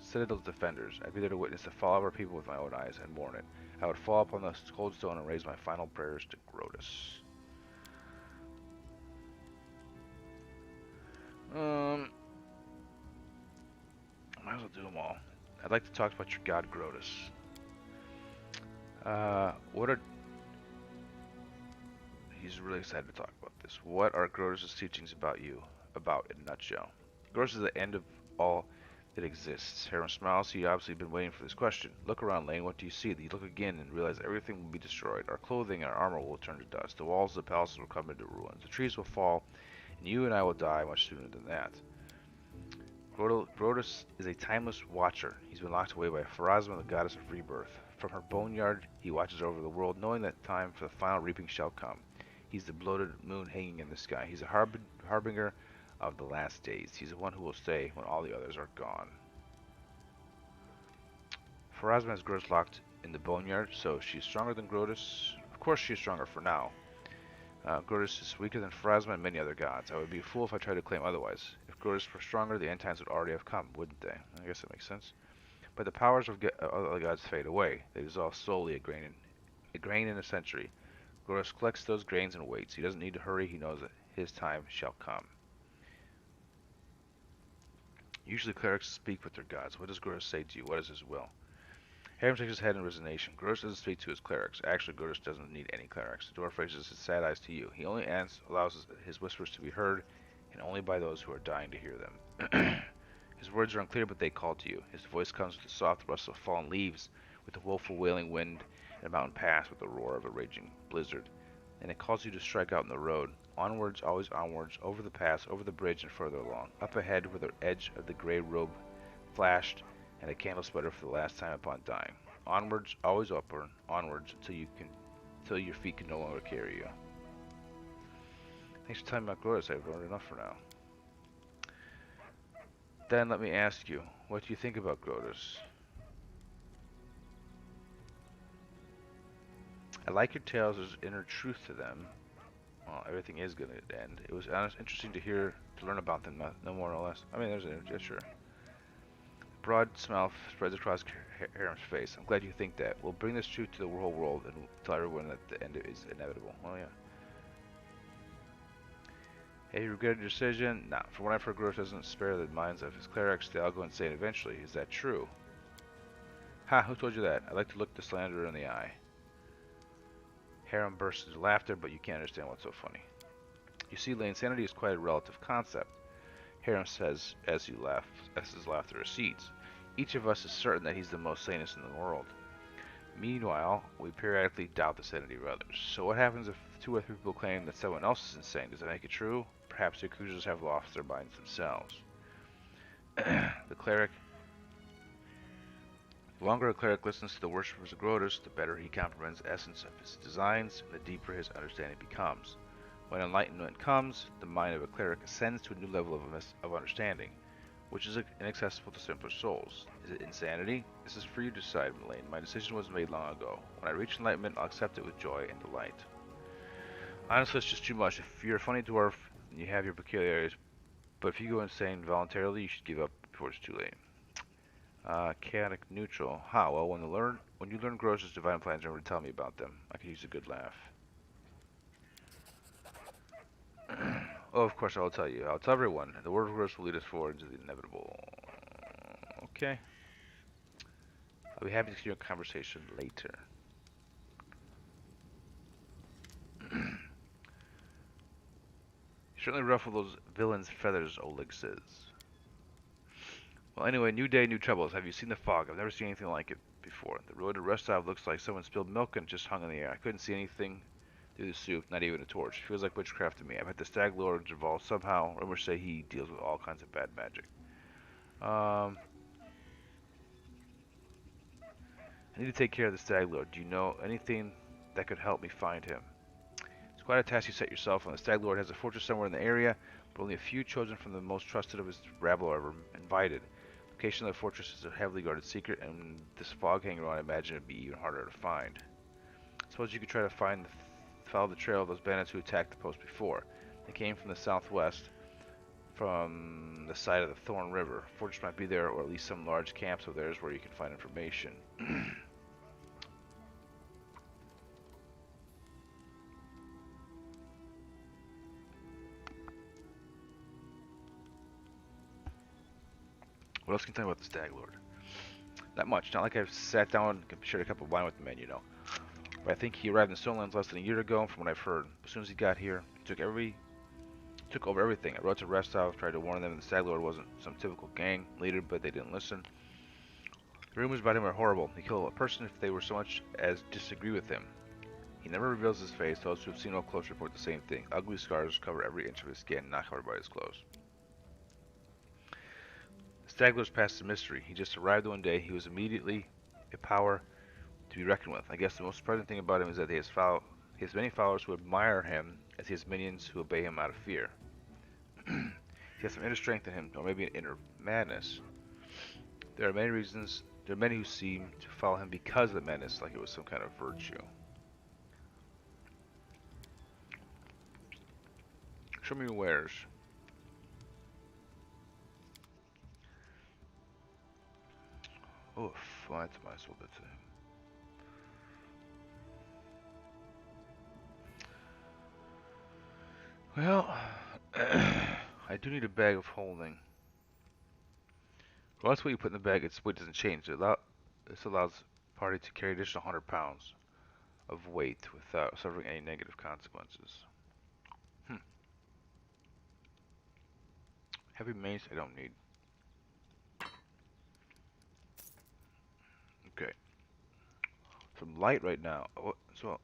Citadel's defenders. I'd be there to witness the fall of our people with my own eyes and mourn it. I would fall upon the cold stone and raise my final prayers to Grotus. Might as well do them all. I'd like to talk about your god Grotus. What are... He's really excited to talk about this. What are Grotus' teachings about you? About, in a nutshell. Grotus is the end of all that exists. Harem smiles. He obviously been waiting for this question. Look around, Lane. What do you see? You look again and realize everything will be destroyed. Our clothing and our armor will turn to dust. The walls of the palaces will come into ruins. The trees will fall, and you and I will die much sooner than that. Grotus is a timeless watcher. He's been locked away by Pharasma, the goddess of rebirth. From her boneyard, he watches over the world, knowing that time for the final reaping shall come. He's the bloated moon hanging in the sky. He's a harbinger of the last days. He's the one who will stay when all the others are gone. Pharasma has Grotus locked in the boneyard, so she's stronger than Grotus. Of course she is stronger for now. Grotus is weaker than Pharasma and many other gods. I would be a fool if I tried to claim otherwise. If Grotus were stronger, the end times would already have come, wouldn't they? I guess that makes sense. But the powers of other gods fade away. They dissolve slowly, a grain in a century. Grotus collects those grains and waits. He doesn't need to hurry. He knows that his time shall come. Usually clerics speak with their gods. What does Grotus say to you? What is his will? Harem shakes his head in resignation. Grotus doesn't speak to his clerics. Actually, Grotus doesn't need any clerics. The dwarf raises his sad eyes to you. He only allows his whispers to be heard, and only by those who are dying to hear them. His words are unclear, but they call to you. His voice comes with the soft rustle of fallen leaves, with the woeful wailing wind, and a mountain pass with the roar of a raging blizzard. And it calls you to strike out in the road. Onwards, always onwards, over the pass, over the bridge, and further along. Up ahead, where the edge of the gray robe flashed, and a candle sputtered for the last time upon dying. Onwards, always upward, onwards, until your feet can no longer carry you. Thanks for telling me about Grotus. I've learned enough for now. Then let me ask you, what do you think about Grotus? I like your tales. There's inner truth to them. Well, everything is going to end. It was interesting to learn about them, no more no less. I mean, there's an sure. Broad smile spreads across Harem's face. I'm glad you think that. We'll bring this truth to the whole world and tell everyone that the end is inevitable. Oh yeah. Have you regretted your decision? Nah. From what I've heard, Grotus doesn't spare the minds of his clerics. They all go insane eventually. Is that true? Ha! Who told you that? I'd like to look the slanderer in the eye. Harem bursts into laughter, but you can't understand what's so funny. You see, insanity is quite a relative concept. Harem says as his laughter recedes. Each of us is certain that he's the most sanest in the world. Meanwhile, we periodically doubt the sanity of others. So what happens if 2 or 3 people claim that someone else is insane? Does that make it true? Perhaps the accusers have lost their minds themselves. The longer a cleric listens to the worshippers of Grotus, the better he comprehends the essence of his designs, and the deeper his understanding becomes. When enlightenment comes, the mind of a cleric ascends to a new level of understanding, which is inaccessible to simpler souls. Is it insanity? This is for you to decide, Melaine. My decision was made long ago. When I reach enlightenment, I'll accept it with joy and delight. Honestly, it's just too much. If you're a funny dwarf, and you have your peculiarities, but if you go insane voluntarily, you should give up before it's too late. Chaotic neutral. Ha, well, when you learn Grotus' divine plans, remember to tell me about them. I could use a good laugh. Oh, of course I will tell you. I'll tell everyone. The word of Grotus will lead us forward into the inevitable. Okay. I'll be happy to continue a conversation later. You certainly ruffle those villains' feathers, Oleg says. Well, anyway, new day, new troubles. Have you seen the fog? I've never seen anything like it before. The road to Rostov looks like someone spilled milk and just hung in the air. I couldn't see anything through the soup, not even a torch. Feels like witchcraft to me. I've had the Stag Lord involved somehow. Rumors say he deals with all kinds of bad magic. I need to take care of the Stag Lord. Do you know anything that could help me find him? It's quite a task you set yourself on. The Stag Lord has a fortress somewhere in the area, but only a few chosen from the most trusted of his rabble are invited. The location of the fortress is a heavily guarded secret, and with this fog hanging around, I imagine it'd be even harder to find. Suppose you could try to follow the trail of those bandits who attacked the post before. They came from the southwest, from the side of the Thorn River. Fortress might be there, or at least some large camps of theirs where you can find information. What else can you tell me about the Stag Lord? Not much. Not like I've sat down and shared a cup of wine with the man, you know. But I think he arrived in Stonelands less than a year ago, from what I've heard. As soon as he got here, he took over everything. I wrote to Restov, tried to warn them the Stag Lord wasn't some typical gang leader, but they didn't listen. The rumors about him are horrible. He killed a person if they were so much as disagree with him. He never reveals his face. Those who have seen up close report the same thing. Ugly scars cover every inch of his skin, not covered by his clothes. The Stag Lord's past is a mystery. He just arrived one day. He was immediately a power to be reckoned with. I guess the most surprising thing about him is that he has many followers who admire him, as he has minions who obey him out of fear. He has some inner strength in him, or maybe an inner madness. There are many reasons. There are many who seem to follow him because of the madness, like it was some kind of virtue. Show me your wares. Oof, well, that's might as well get to him. Well, I do need a bag of holding. Well, that's what you put in the bag. Its weight doesn't change. This allows the party to carry additional 100 pounds of weight without suffering any negative consequences. Heavy mace I don't need. Okay. Some light right now. Oh, so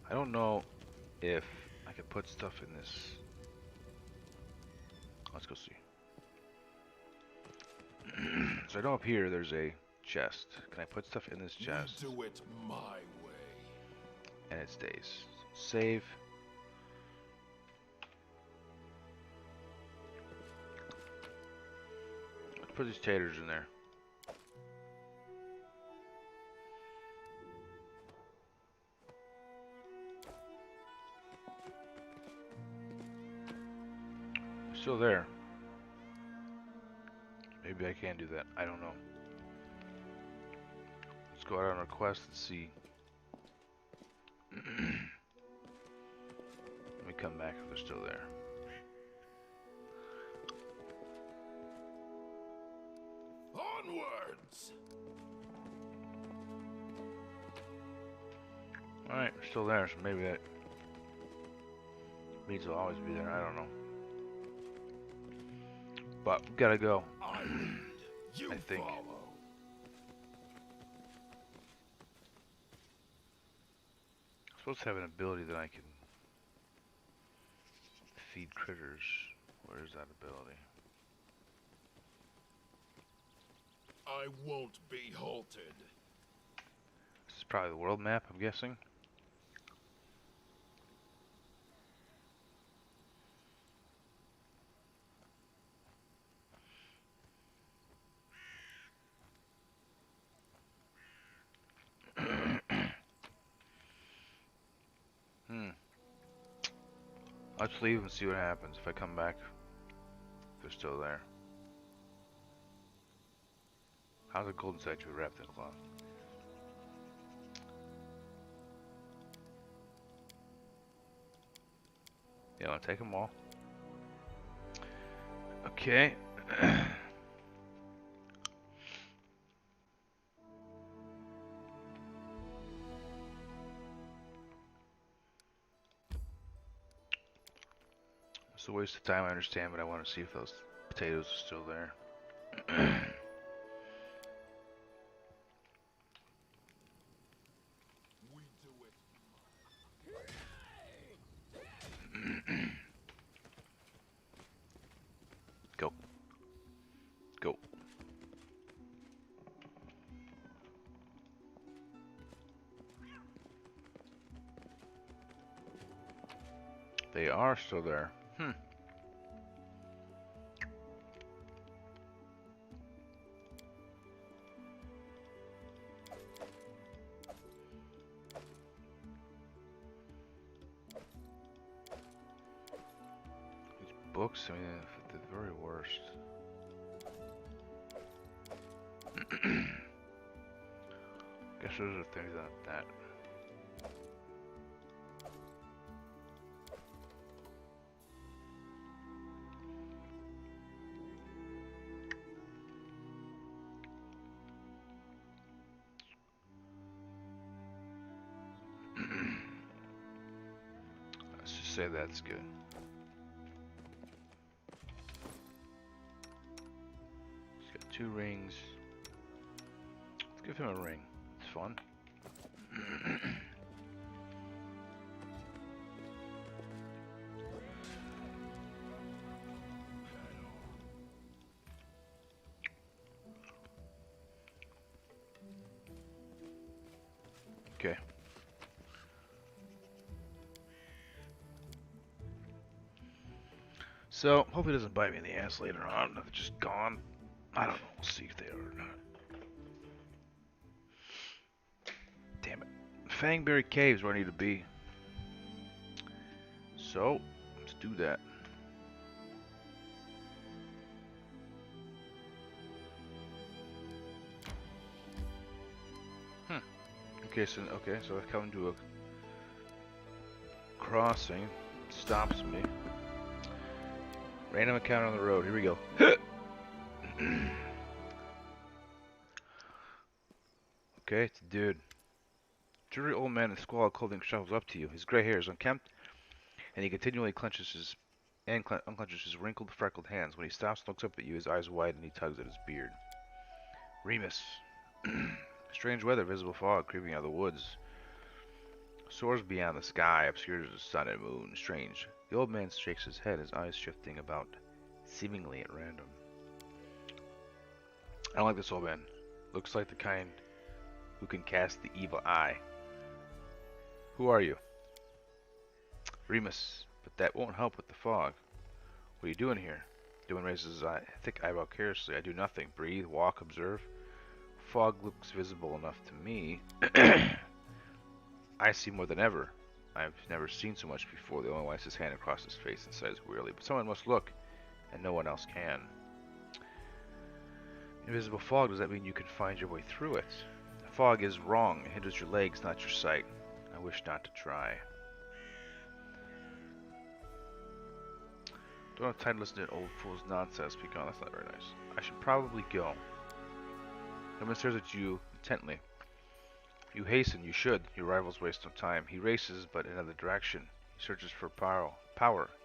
I don't know if I can put stuff in this. Let's go see. So I know up here there's a chest. Can I put stuff in this chest? We do it my way. And it stays. Save. Let's put these taters in there. They're still there. Maybe I can do that. I don't know. Let's go out on our quest and see. Let me come back if they're still there. Onwards! Alright, we're still there, so maybe that means they'll always be there. I don't know. But we gotta go. I lead, you I think. follow. I'm supposed to have an ability that I can feed critters. Where is that ability? I won't be halted. This is probably the world map, I'm guessing. Let's leave and see what happens if I come back. If they're still there. How's a golden statue wrapped in cloth? Yeah, I'll take them all. Okay. It's a waste of time, I understand, but I want to see if those potatoes are still there. We do it. Go. Go. They are still there. books. I mean, at the very worst. Guess those are things like that. Let's just say that's good. He's got 2 rings. Let's give him a ring. It's fun. Okay. So, hopefully it doesn't bite me in the ass later on. If it's just gone. I don't know. We'll see if they are or not. Damn it. Fangberry Cave's where I need to be. So, let's do that. Okay, so I come to a crossing. It stops me. Random encounter on the road. Here we go. Okay, it's a dude. Dreary old man in squalid clothing shuffles up to you. His gray hair is unkempt, and he continually unclenches his wrinkled, freckled hands. When he stops and looks up at you, his eyes widen and he tugs at his beard. Remus. Strange weather, visible fog creeping out of the woods. Soars beyond the sky, obscures the sun and moon. Strange. The old man shakes his head, his eyes shifting about, seemingly at random. I don't like this old man. Looks like the kind who can cast the evil eye. Who are you? Remus. But that won't help with the fog. What are you doing here? The one raises his thick eyebrow carelessly. I do nothing. Breathe, walk, observe. Fog looks visible enough to me. I see more than ever. I've never seen so much before. The owner wipes his hand across his face and says wearily, but someone must look, and no one else can. Invisible fog, does that mean you can find your way through it? The fog is wrong. It hinders your legs, not your sight. I wish not to try. Don't have time to listen to an old fool's nonsense. Be gone. That's not very nice. I should probably go. Someone stares at you intently. You hasten, you should. Your rivals waste no time. He races, but in another direction. He searches for power.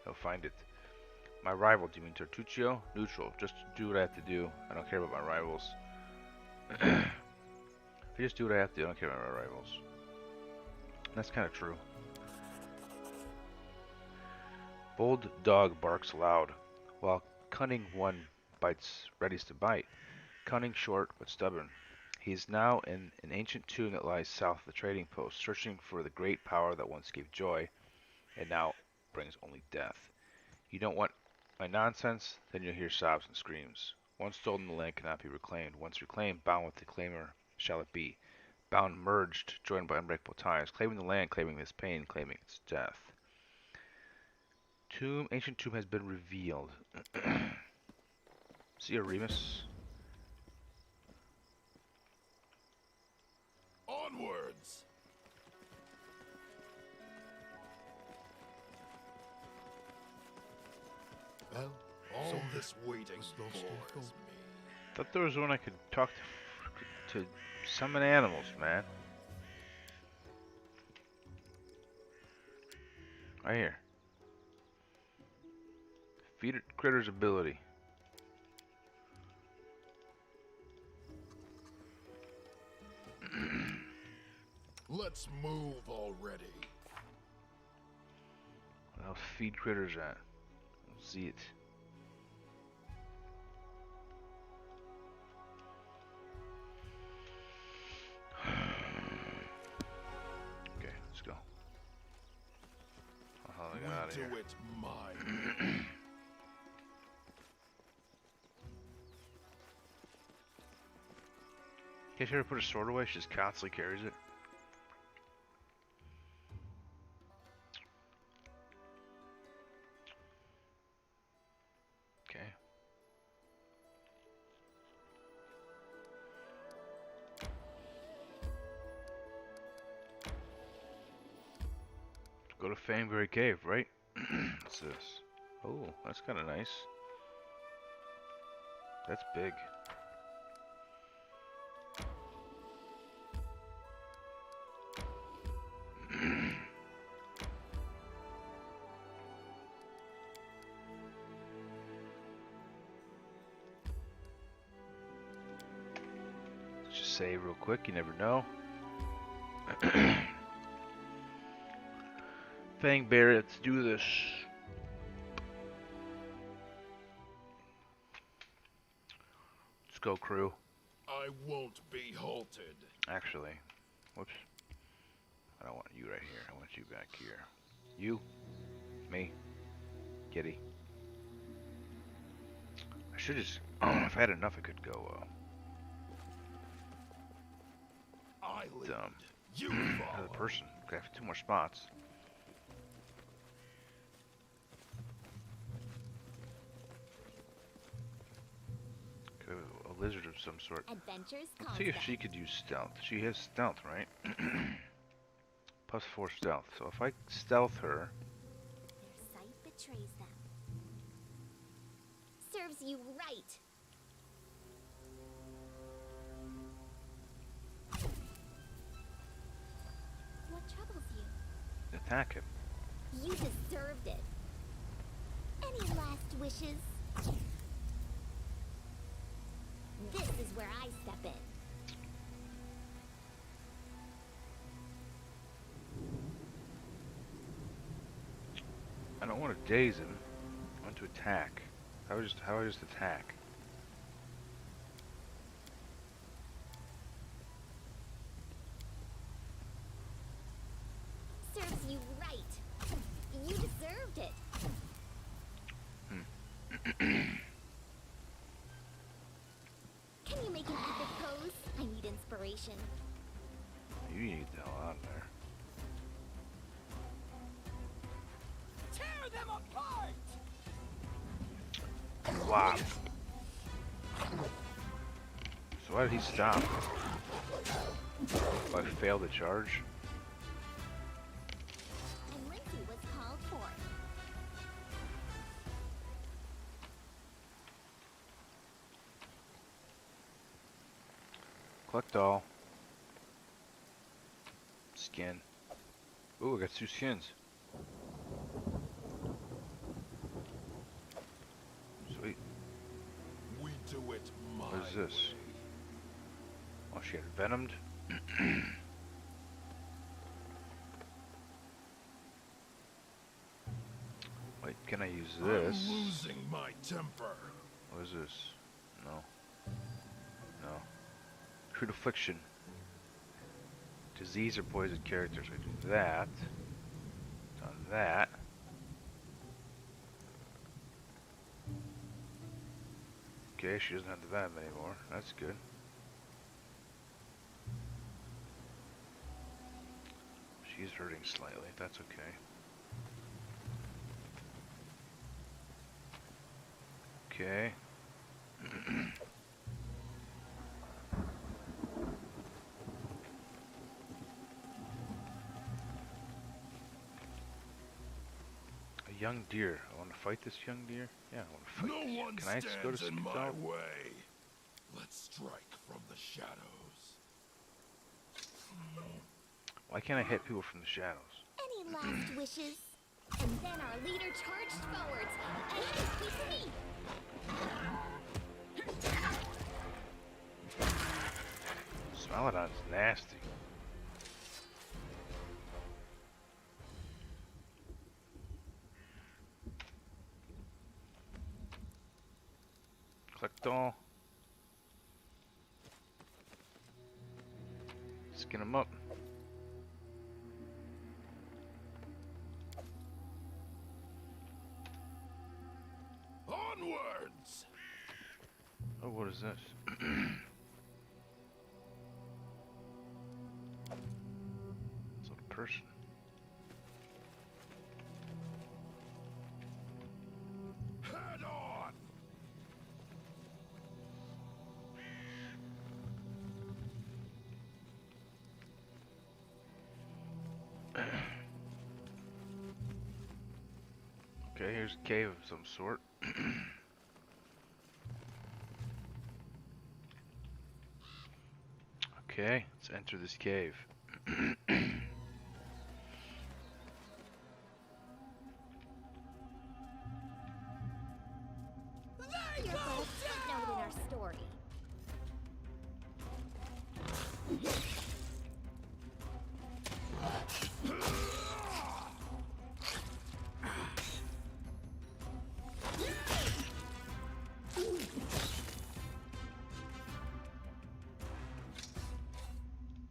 He'll find it. My rival, do you mean Tertuccio? Neutral. Just do what I have to do. I don't care about my rivals. If I just do what I have to do, I don't care about my rivals. That's kind of true. Bold dog barks loud, while cunning one readies to bite. Cunning, short, but stubborn. He is now in an ancient tomb that lies south of the trading post, searching for the great power that once gave joy, and now brings only death. You don't want my nonsense? Then you'll hear sobs and screams. Once stolen, the land cannot be reclaimed. Once reclaimed, bound with the claimer shall it be. Bound, merged, joined by unbreakable ties, claiming the land, claiming this pain, claiming its death. Ancient tomb has been revealed. See you, Remus. Onwards! Well, all this waiting bores me. Thought there was one I could talk to summon animals, man. Right here. Feed Critter's ability. Let's move already. Where else feed Critters at? Let's see it. Okay, let's go. How do I get out of here? Do it my way. Can't you ever put a sword away? She just constantly carries it. Go to Fangberry Cave, right? What's this? Oh, that's kind of nice. That's big. Let's just save real quick, you never know. Fangberry, let's do this. Let's go, crew. I won't be halted. Actually, whoops. I don't want you right here. I want you back here. You, me, Kitty. I should just. If I had enough, I could go. I lead. You Another follow. person. I have 2 more spots. Okay, a lizard of some sort. Adventures Let's see if she could use stealth. She has stealth, right? +4 stealth. So if I stealth her, Their sight betrays them. Serves you right. What troubles you? attack him. You deserved it. Any last wishes? This is where I step in. I don't want to daze him. I want to attack. How do I just attack? Serves you right. You deserved it. Can you make an epic pose? I need inspiration. You need the hell out of there. Tear them apart. Wow. So why did he stop? If I failed the charge? And Lindsay was called for. Collect all. Skin. Ooh, I got 2 skins. Sweet. We do it my What is this? way. Oh, she got venomed. Wait, can I use this? I'm losing my temper. What is this? No. No. Crude affliction. Disease or poison characters. I do that. Done that. Okay, she doesn't have the venom anymore. That's good. She's hurting slightly. That's okay. Okay. A young deer. I want to fight this young deer? Yeah, I want to fight this. No one Can I just go to stands in Scoot my out? way. Let's strike from the shadows. Why can't I hit people from the shadows? Any last wishes? And then our leader charged forwards. And it was me. Smilodon's nasty. Collect all. Skin him up. Onwards! Oh, what is this? It's a person. Head on! Okay, here's a cave of some sort. Okay, let's enter this cave. You're but a footnote in our story.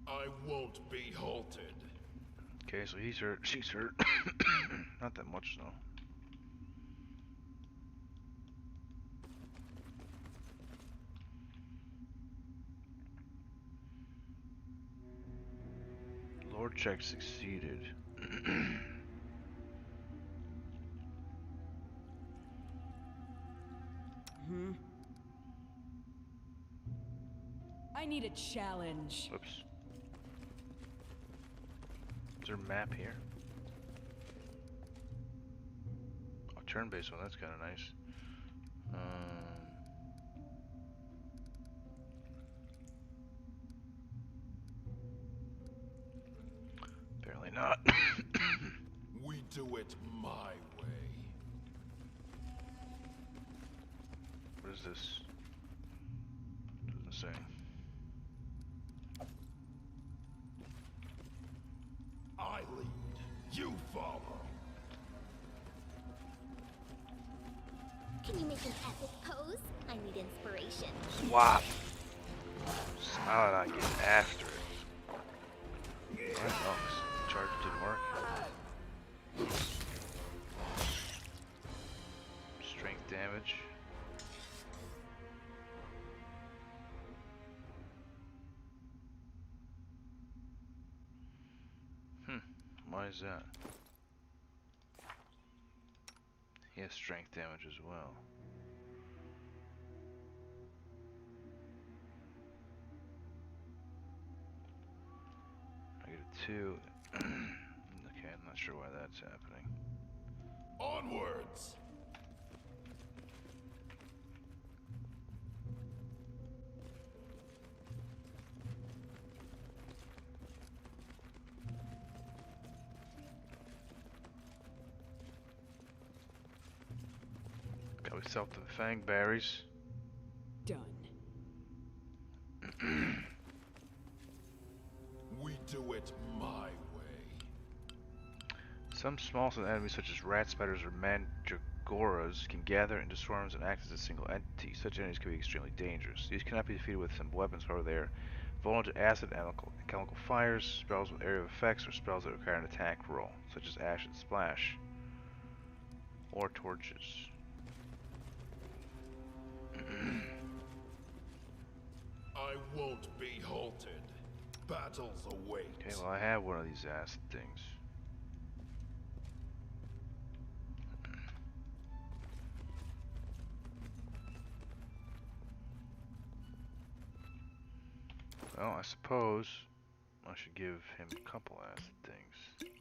I won't be halted. Okay, so he's hurt, she's hurt. Not that much though. Lord check succeeded. I need a challenge. Oops. Is there a map here? Oh, turn-based one, that's kind of nice. Apparently not. We do it my way. What is this? Doesn't say. I lead, you follow. Can you make an epic pose? I need inspiration. Swap. How did I get after it? Oh, this charge didn't work. Strength damage. Why is that? He has strength damage as well. I get a 2. Okay, I'm not sure why that's happening. Onwards! Got myself to the fang berries. Done. We do it my way. Some small-sized enemies such as rat spiders or mandragoras can gather into swarms and act as a single entity. Such enemies can be extremely dangerous. These cannot be defeated with simple weapons, however they are vulnerable to acid and chemical fires, spells with area of effects, or spells that require an attack roll, such as Ash and Splash, or torches. I won't be halted. Battles await. Okay, well I have one of these acid things. Well, I suppose I should give him a couple acid things.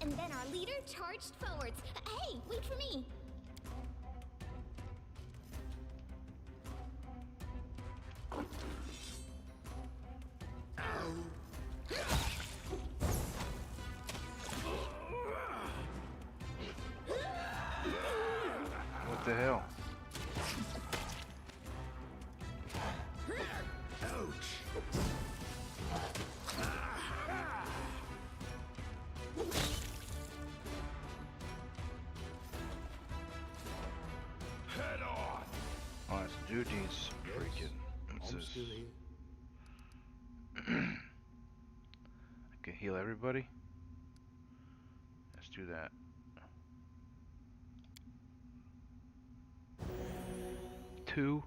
And then our leader charged forwards. Hey, wait for me. What the hell? Head on. Oh, this dude needs freaking. What's this? I can heal everybody? Let's do that. Two.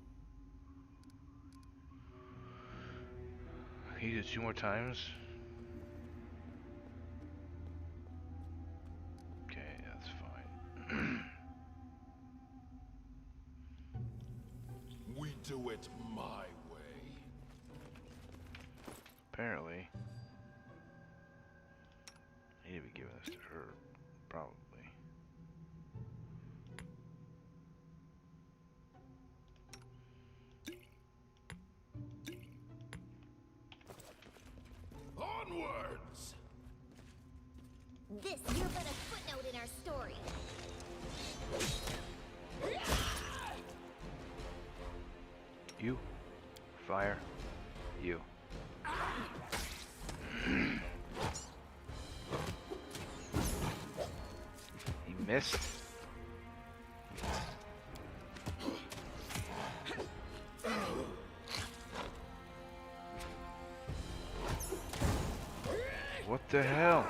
Can you do it 2 more times? Okay, that's fine. We do it my way. apparently, I need to be giving this to her, probably. Onwards! This, you're but a footnote in our story. You, fire, you. He missed. What the hell?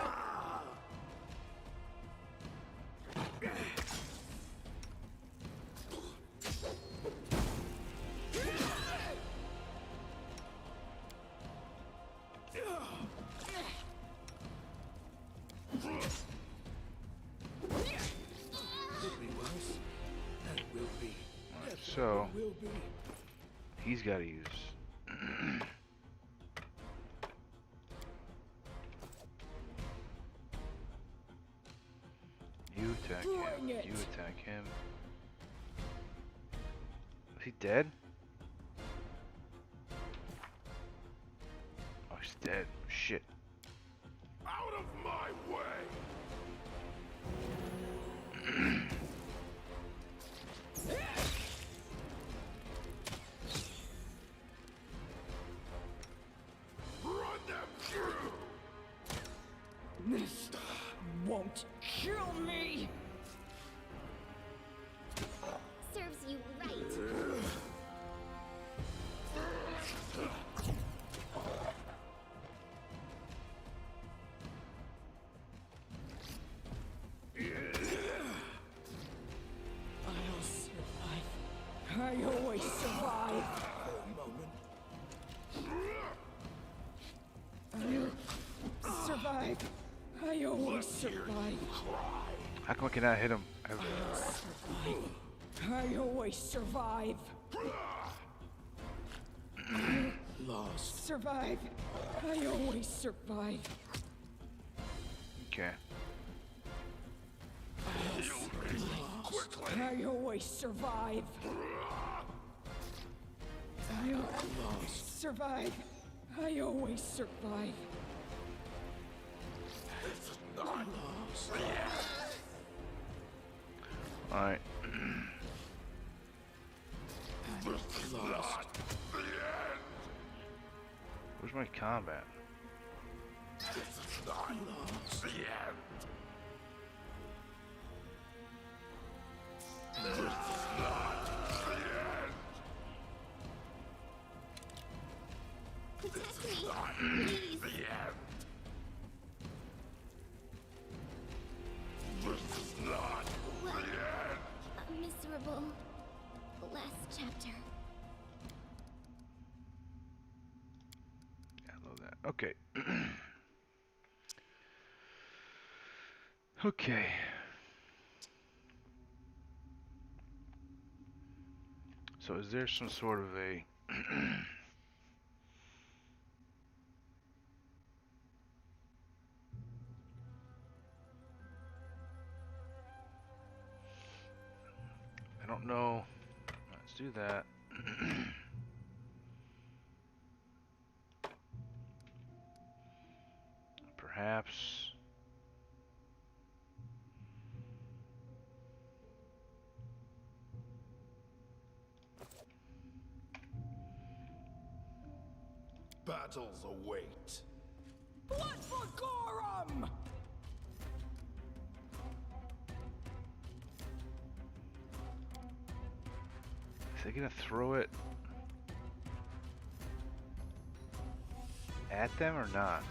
So, he's got to use. You attack him. You attack him. Is he dead? Oh, he's dead. Shit. Out of my way! Run them through! This won't kill me. Serves you right. I'll survive. I always survive. I'll survive. I always survive. How come I cannot hit him? I always survive. Lost. Survive. I always survive. Okay. I always survive. I'll survive. I always survive. Alright. Lost. Where's my combat? This is not the end. This is not the end. Protect me, Not please. the end. This is not the Well, end. a miserable last chapter. I love that. Okay. Okay. So is there some sort of a I don't know. Let's do that. Perhaps Battles await. Blood for Gorum! is they gonna throw it at them or not?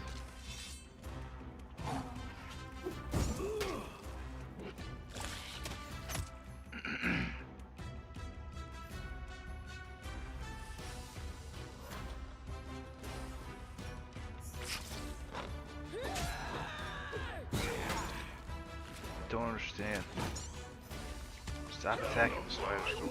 Don't understand. Stop attacking the spider storm.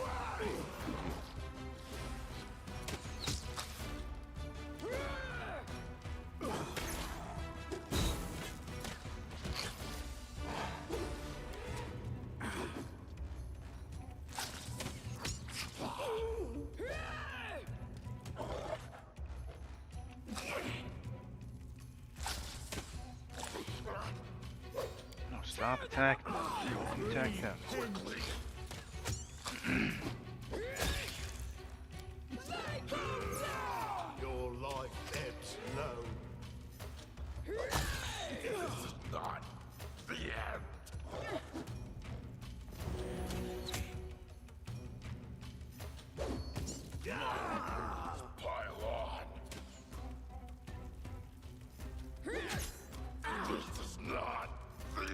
Stop attacking them. You attack them. Your life ebbs low. This is not the end. Pile on. This is not the end.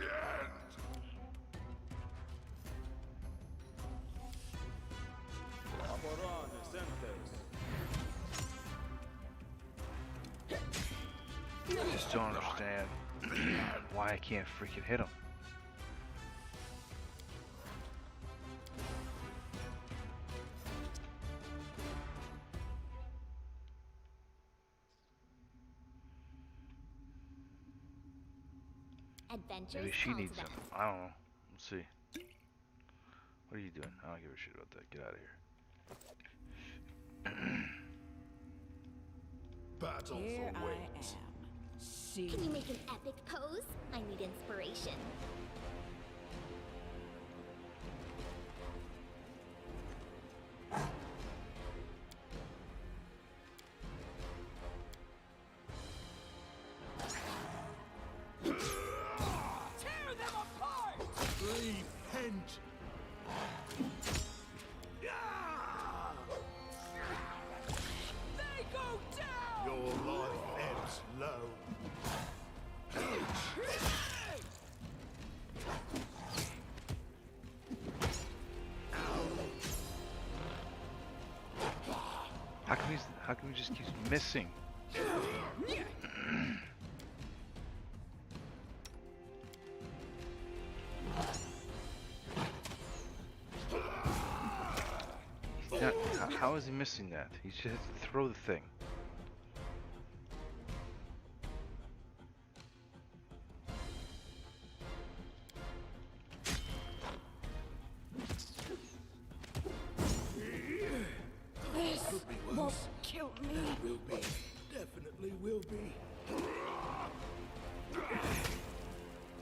I just don't understand why I can't freaking hit him. Adventures Maybe she call to needs them. him. I don't know. Let's see. What are you doing? I don't give a shit about that. Get out of here. Battle Here for I wings. am. See. Can you make an epic pose? I need inspiration. Tear them apart! Repent. They go down! Your life ebbs low. How come he just keeps missing? He's not, how is he missing that? He just has to throw the thing. This won't kill me. Will be. Definitely will be.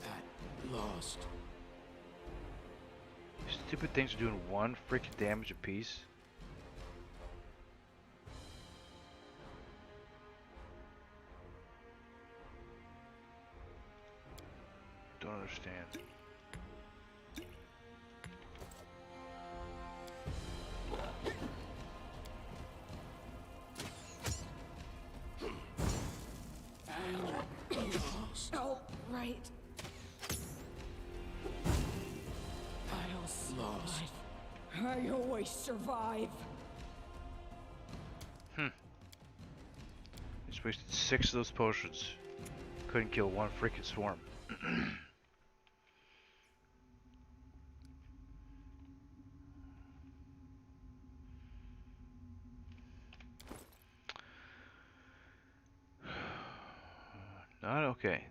At last. Stupid things are doing 1 freaking damage apiece. Don't understand. Oh, right. I'll survive. I always survive. Just wasted 6 of those potions. Couldn't kill 1 freaking swarm. Not okay.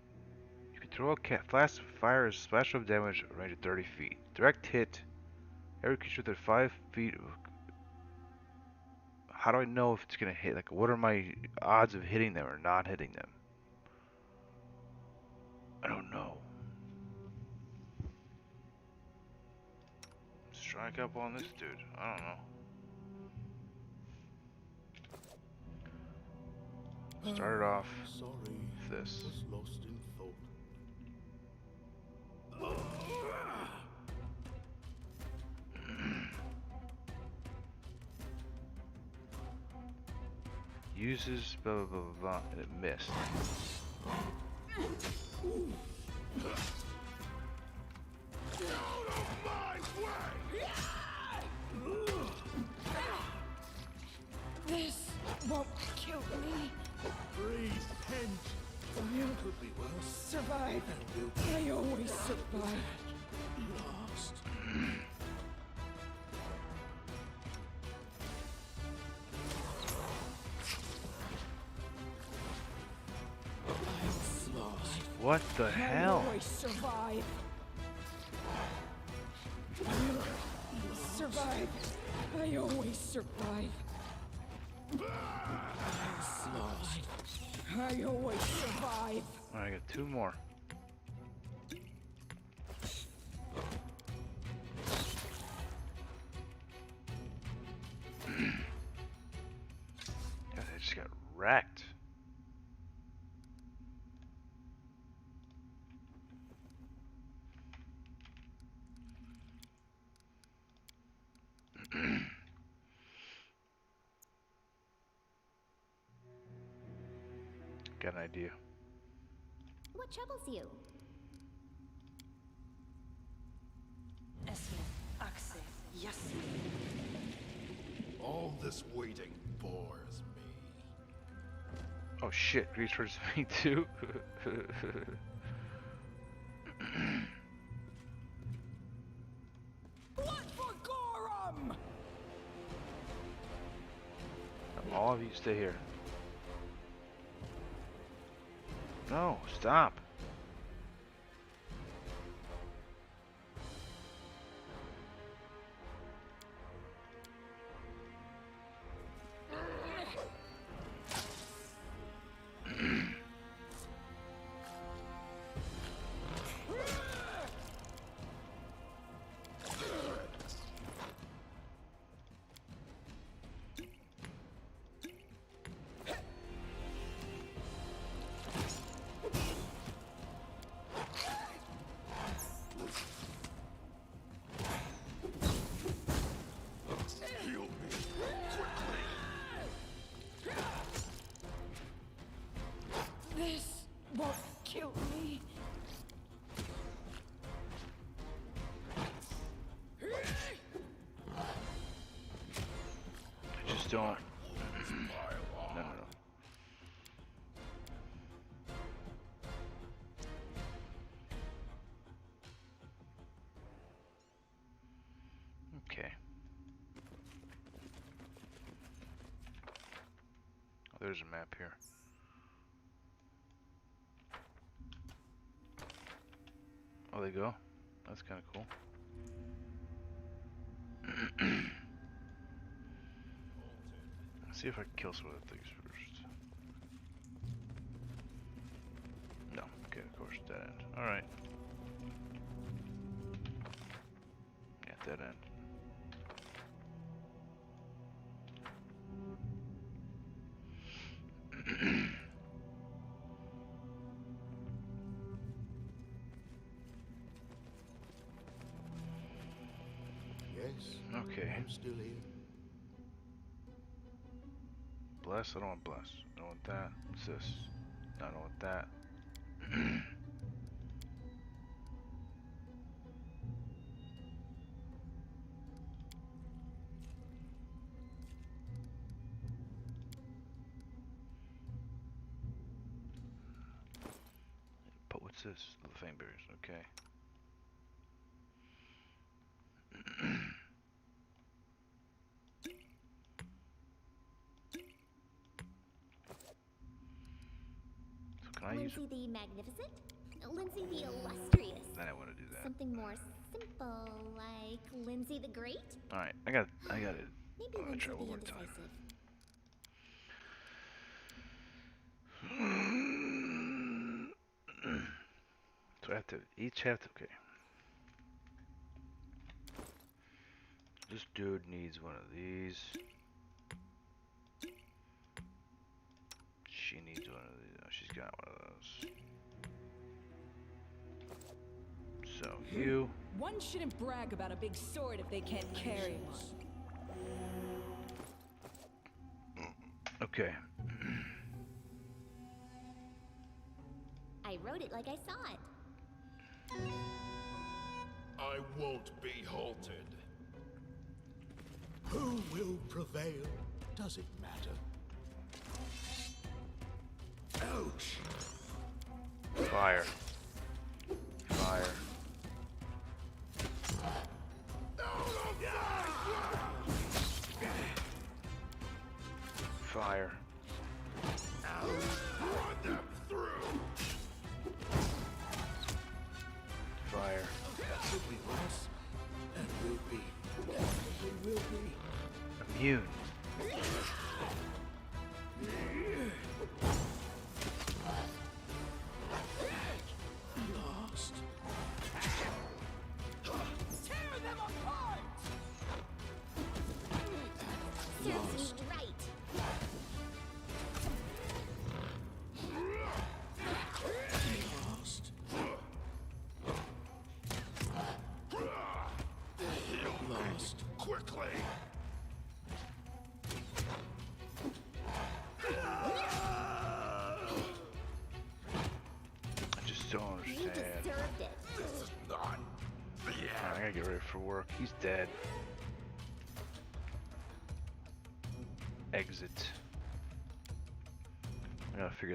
You can throw a flash of fire as splash of damage at a range of 30 feet. Direct hit. Every creature within 5 feet of... How do I know if it's gonna hit? Like, what are my odds of hitting them or not hitting them? I don't know. Strike up on this dude. I don't know. Started off Sorry. with this. Was lost in thought. Uses blah blah blah blah blah, and it missed. Out of my way! This won't kill me. Repent. Could be worse. Survive. I always survive. Lost. Lost. What the I hell? always survive. Survive. I always survive. Lost. I always survive. I got 2 more. Got an idea. What troubles you? All this waiting bores me. Oh shit, Grease versus me too. Blood for Gorum! All of you stay here. No, stop. Heal me quickly. This won't kill me. I just don't. No. Okay. Oh, there's a map here. Oh, they go. That's kind of cool. Let's see if I can kill some of the things first. No. Okay, of course, dead end. Alright. Yeah, dead end. Yes, Okay. I'm still here. Bless? I don't want bless. I don't want that. What's this? No, I don't want that. But what's this? The fang berries. Okay. So can I use Lindsay the Magnificent? Lindsay the Illustrious? Then I want to do that. Something more simple, like Lindsay the Great? Alright, I got it. Maybe I'm gonna Lindsay try the one more time. Indecisive. So I have to each have to. Okay. This dude needs one of these. She needs one of these. Oh, she's got one of those. So you. One shouldn't brag about a big sword if they can't carry one. Okay. I wrote it like I saw it. I won't be halted. Who will prevail? Does it matter? Ouch! Fire. Fire. Fire. Run them through! Fire. Possibly less, and will be. Definitely will be. Immune. Lost. Tear them apart! Serves me right. Lost. Lost. Quickly. don't You understand. deserved it. This is not the I gotta get ready for work. He's dead. Exit. I gotta figure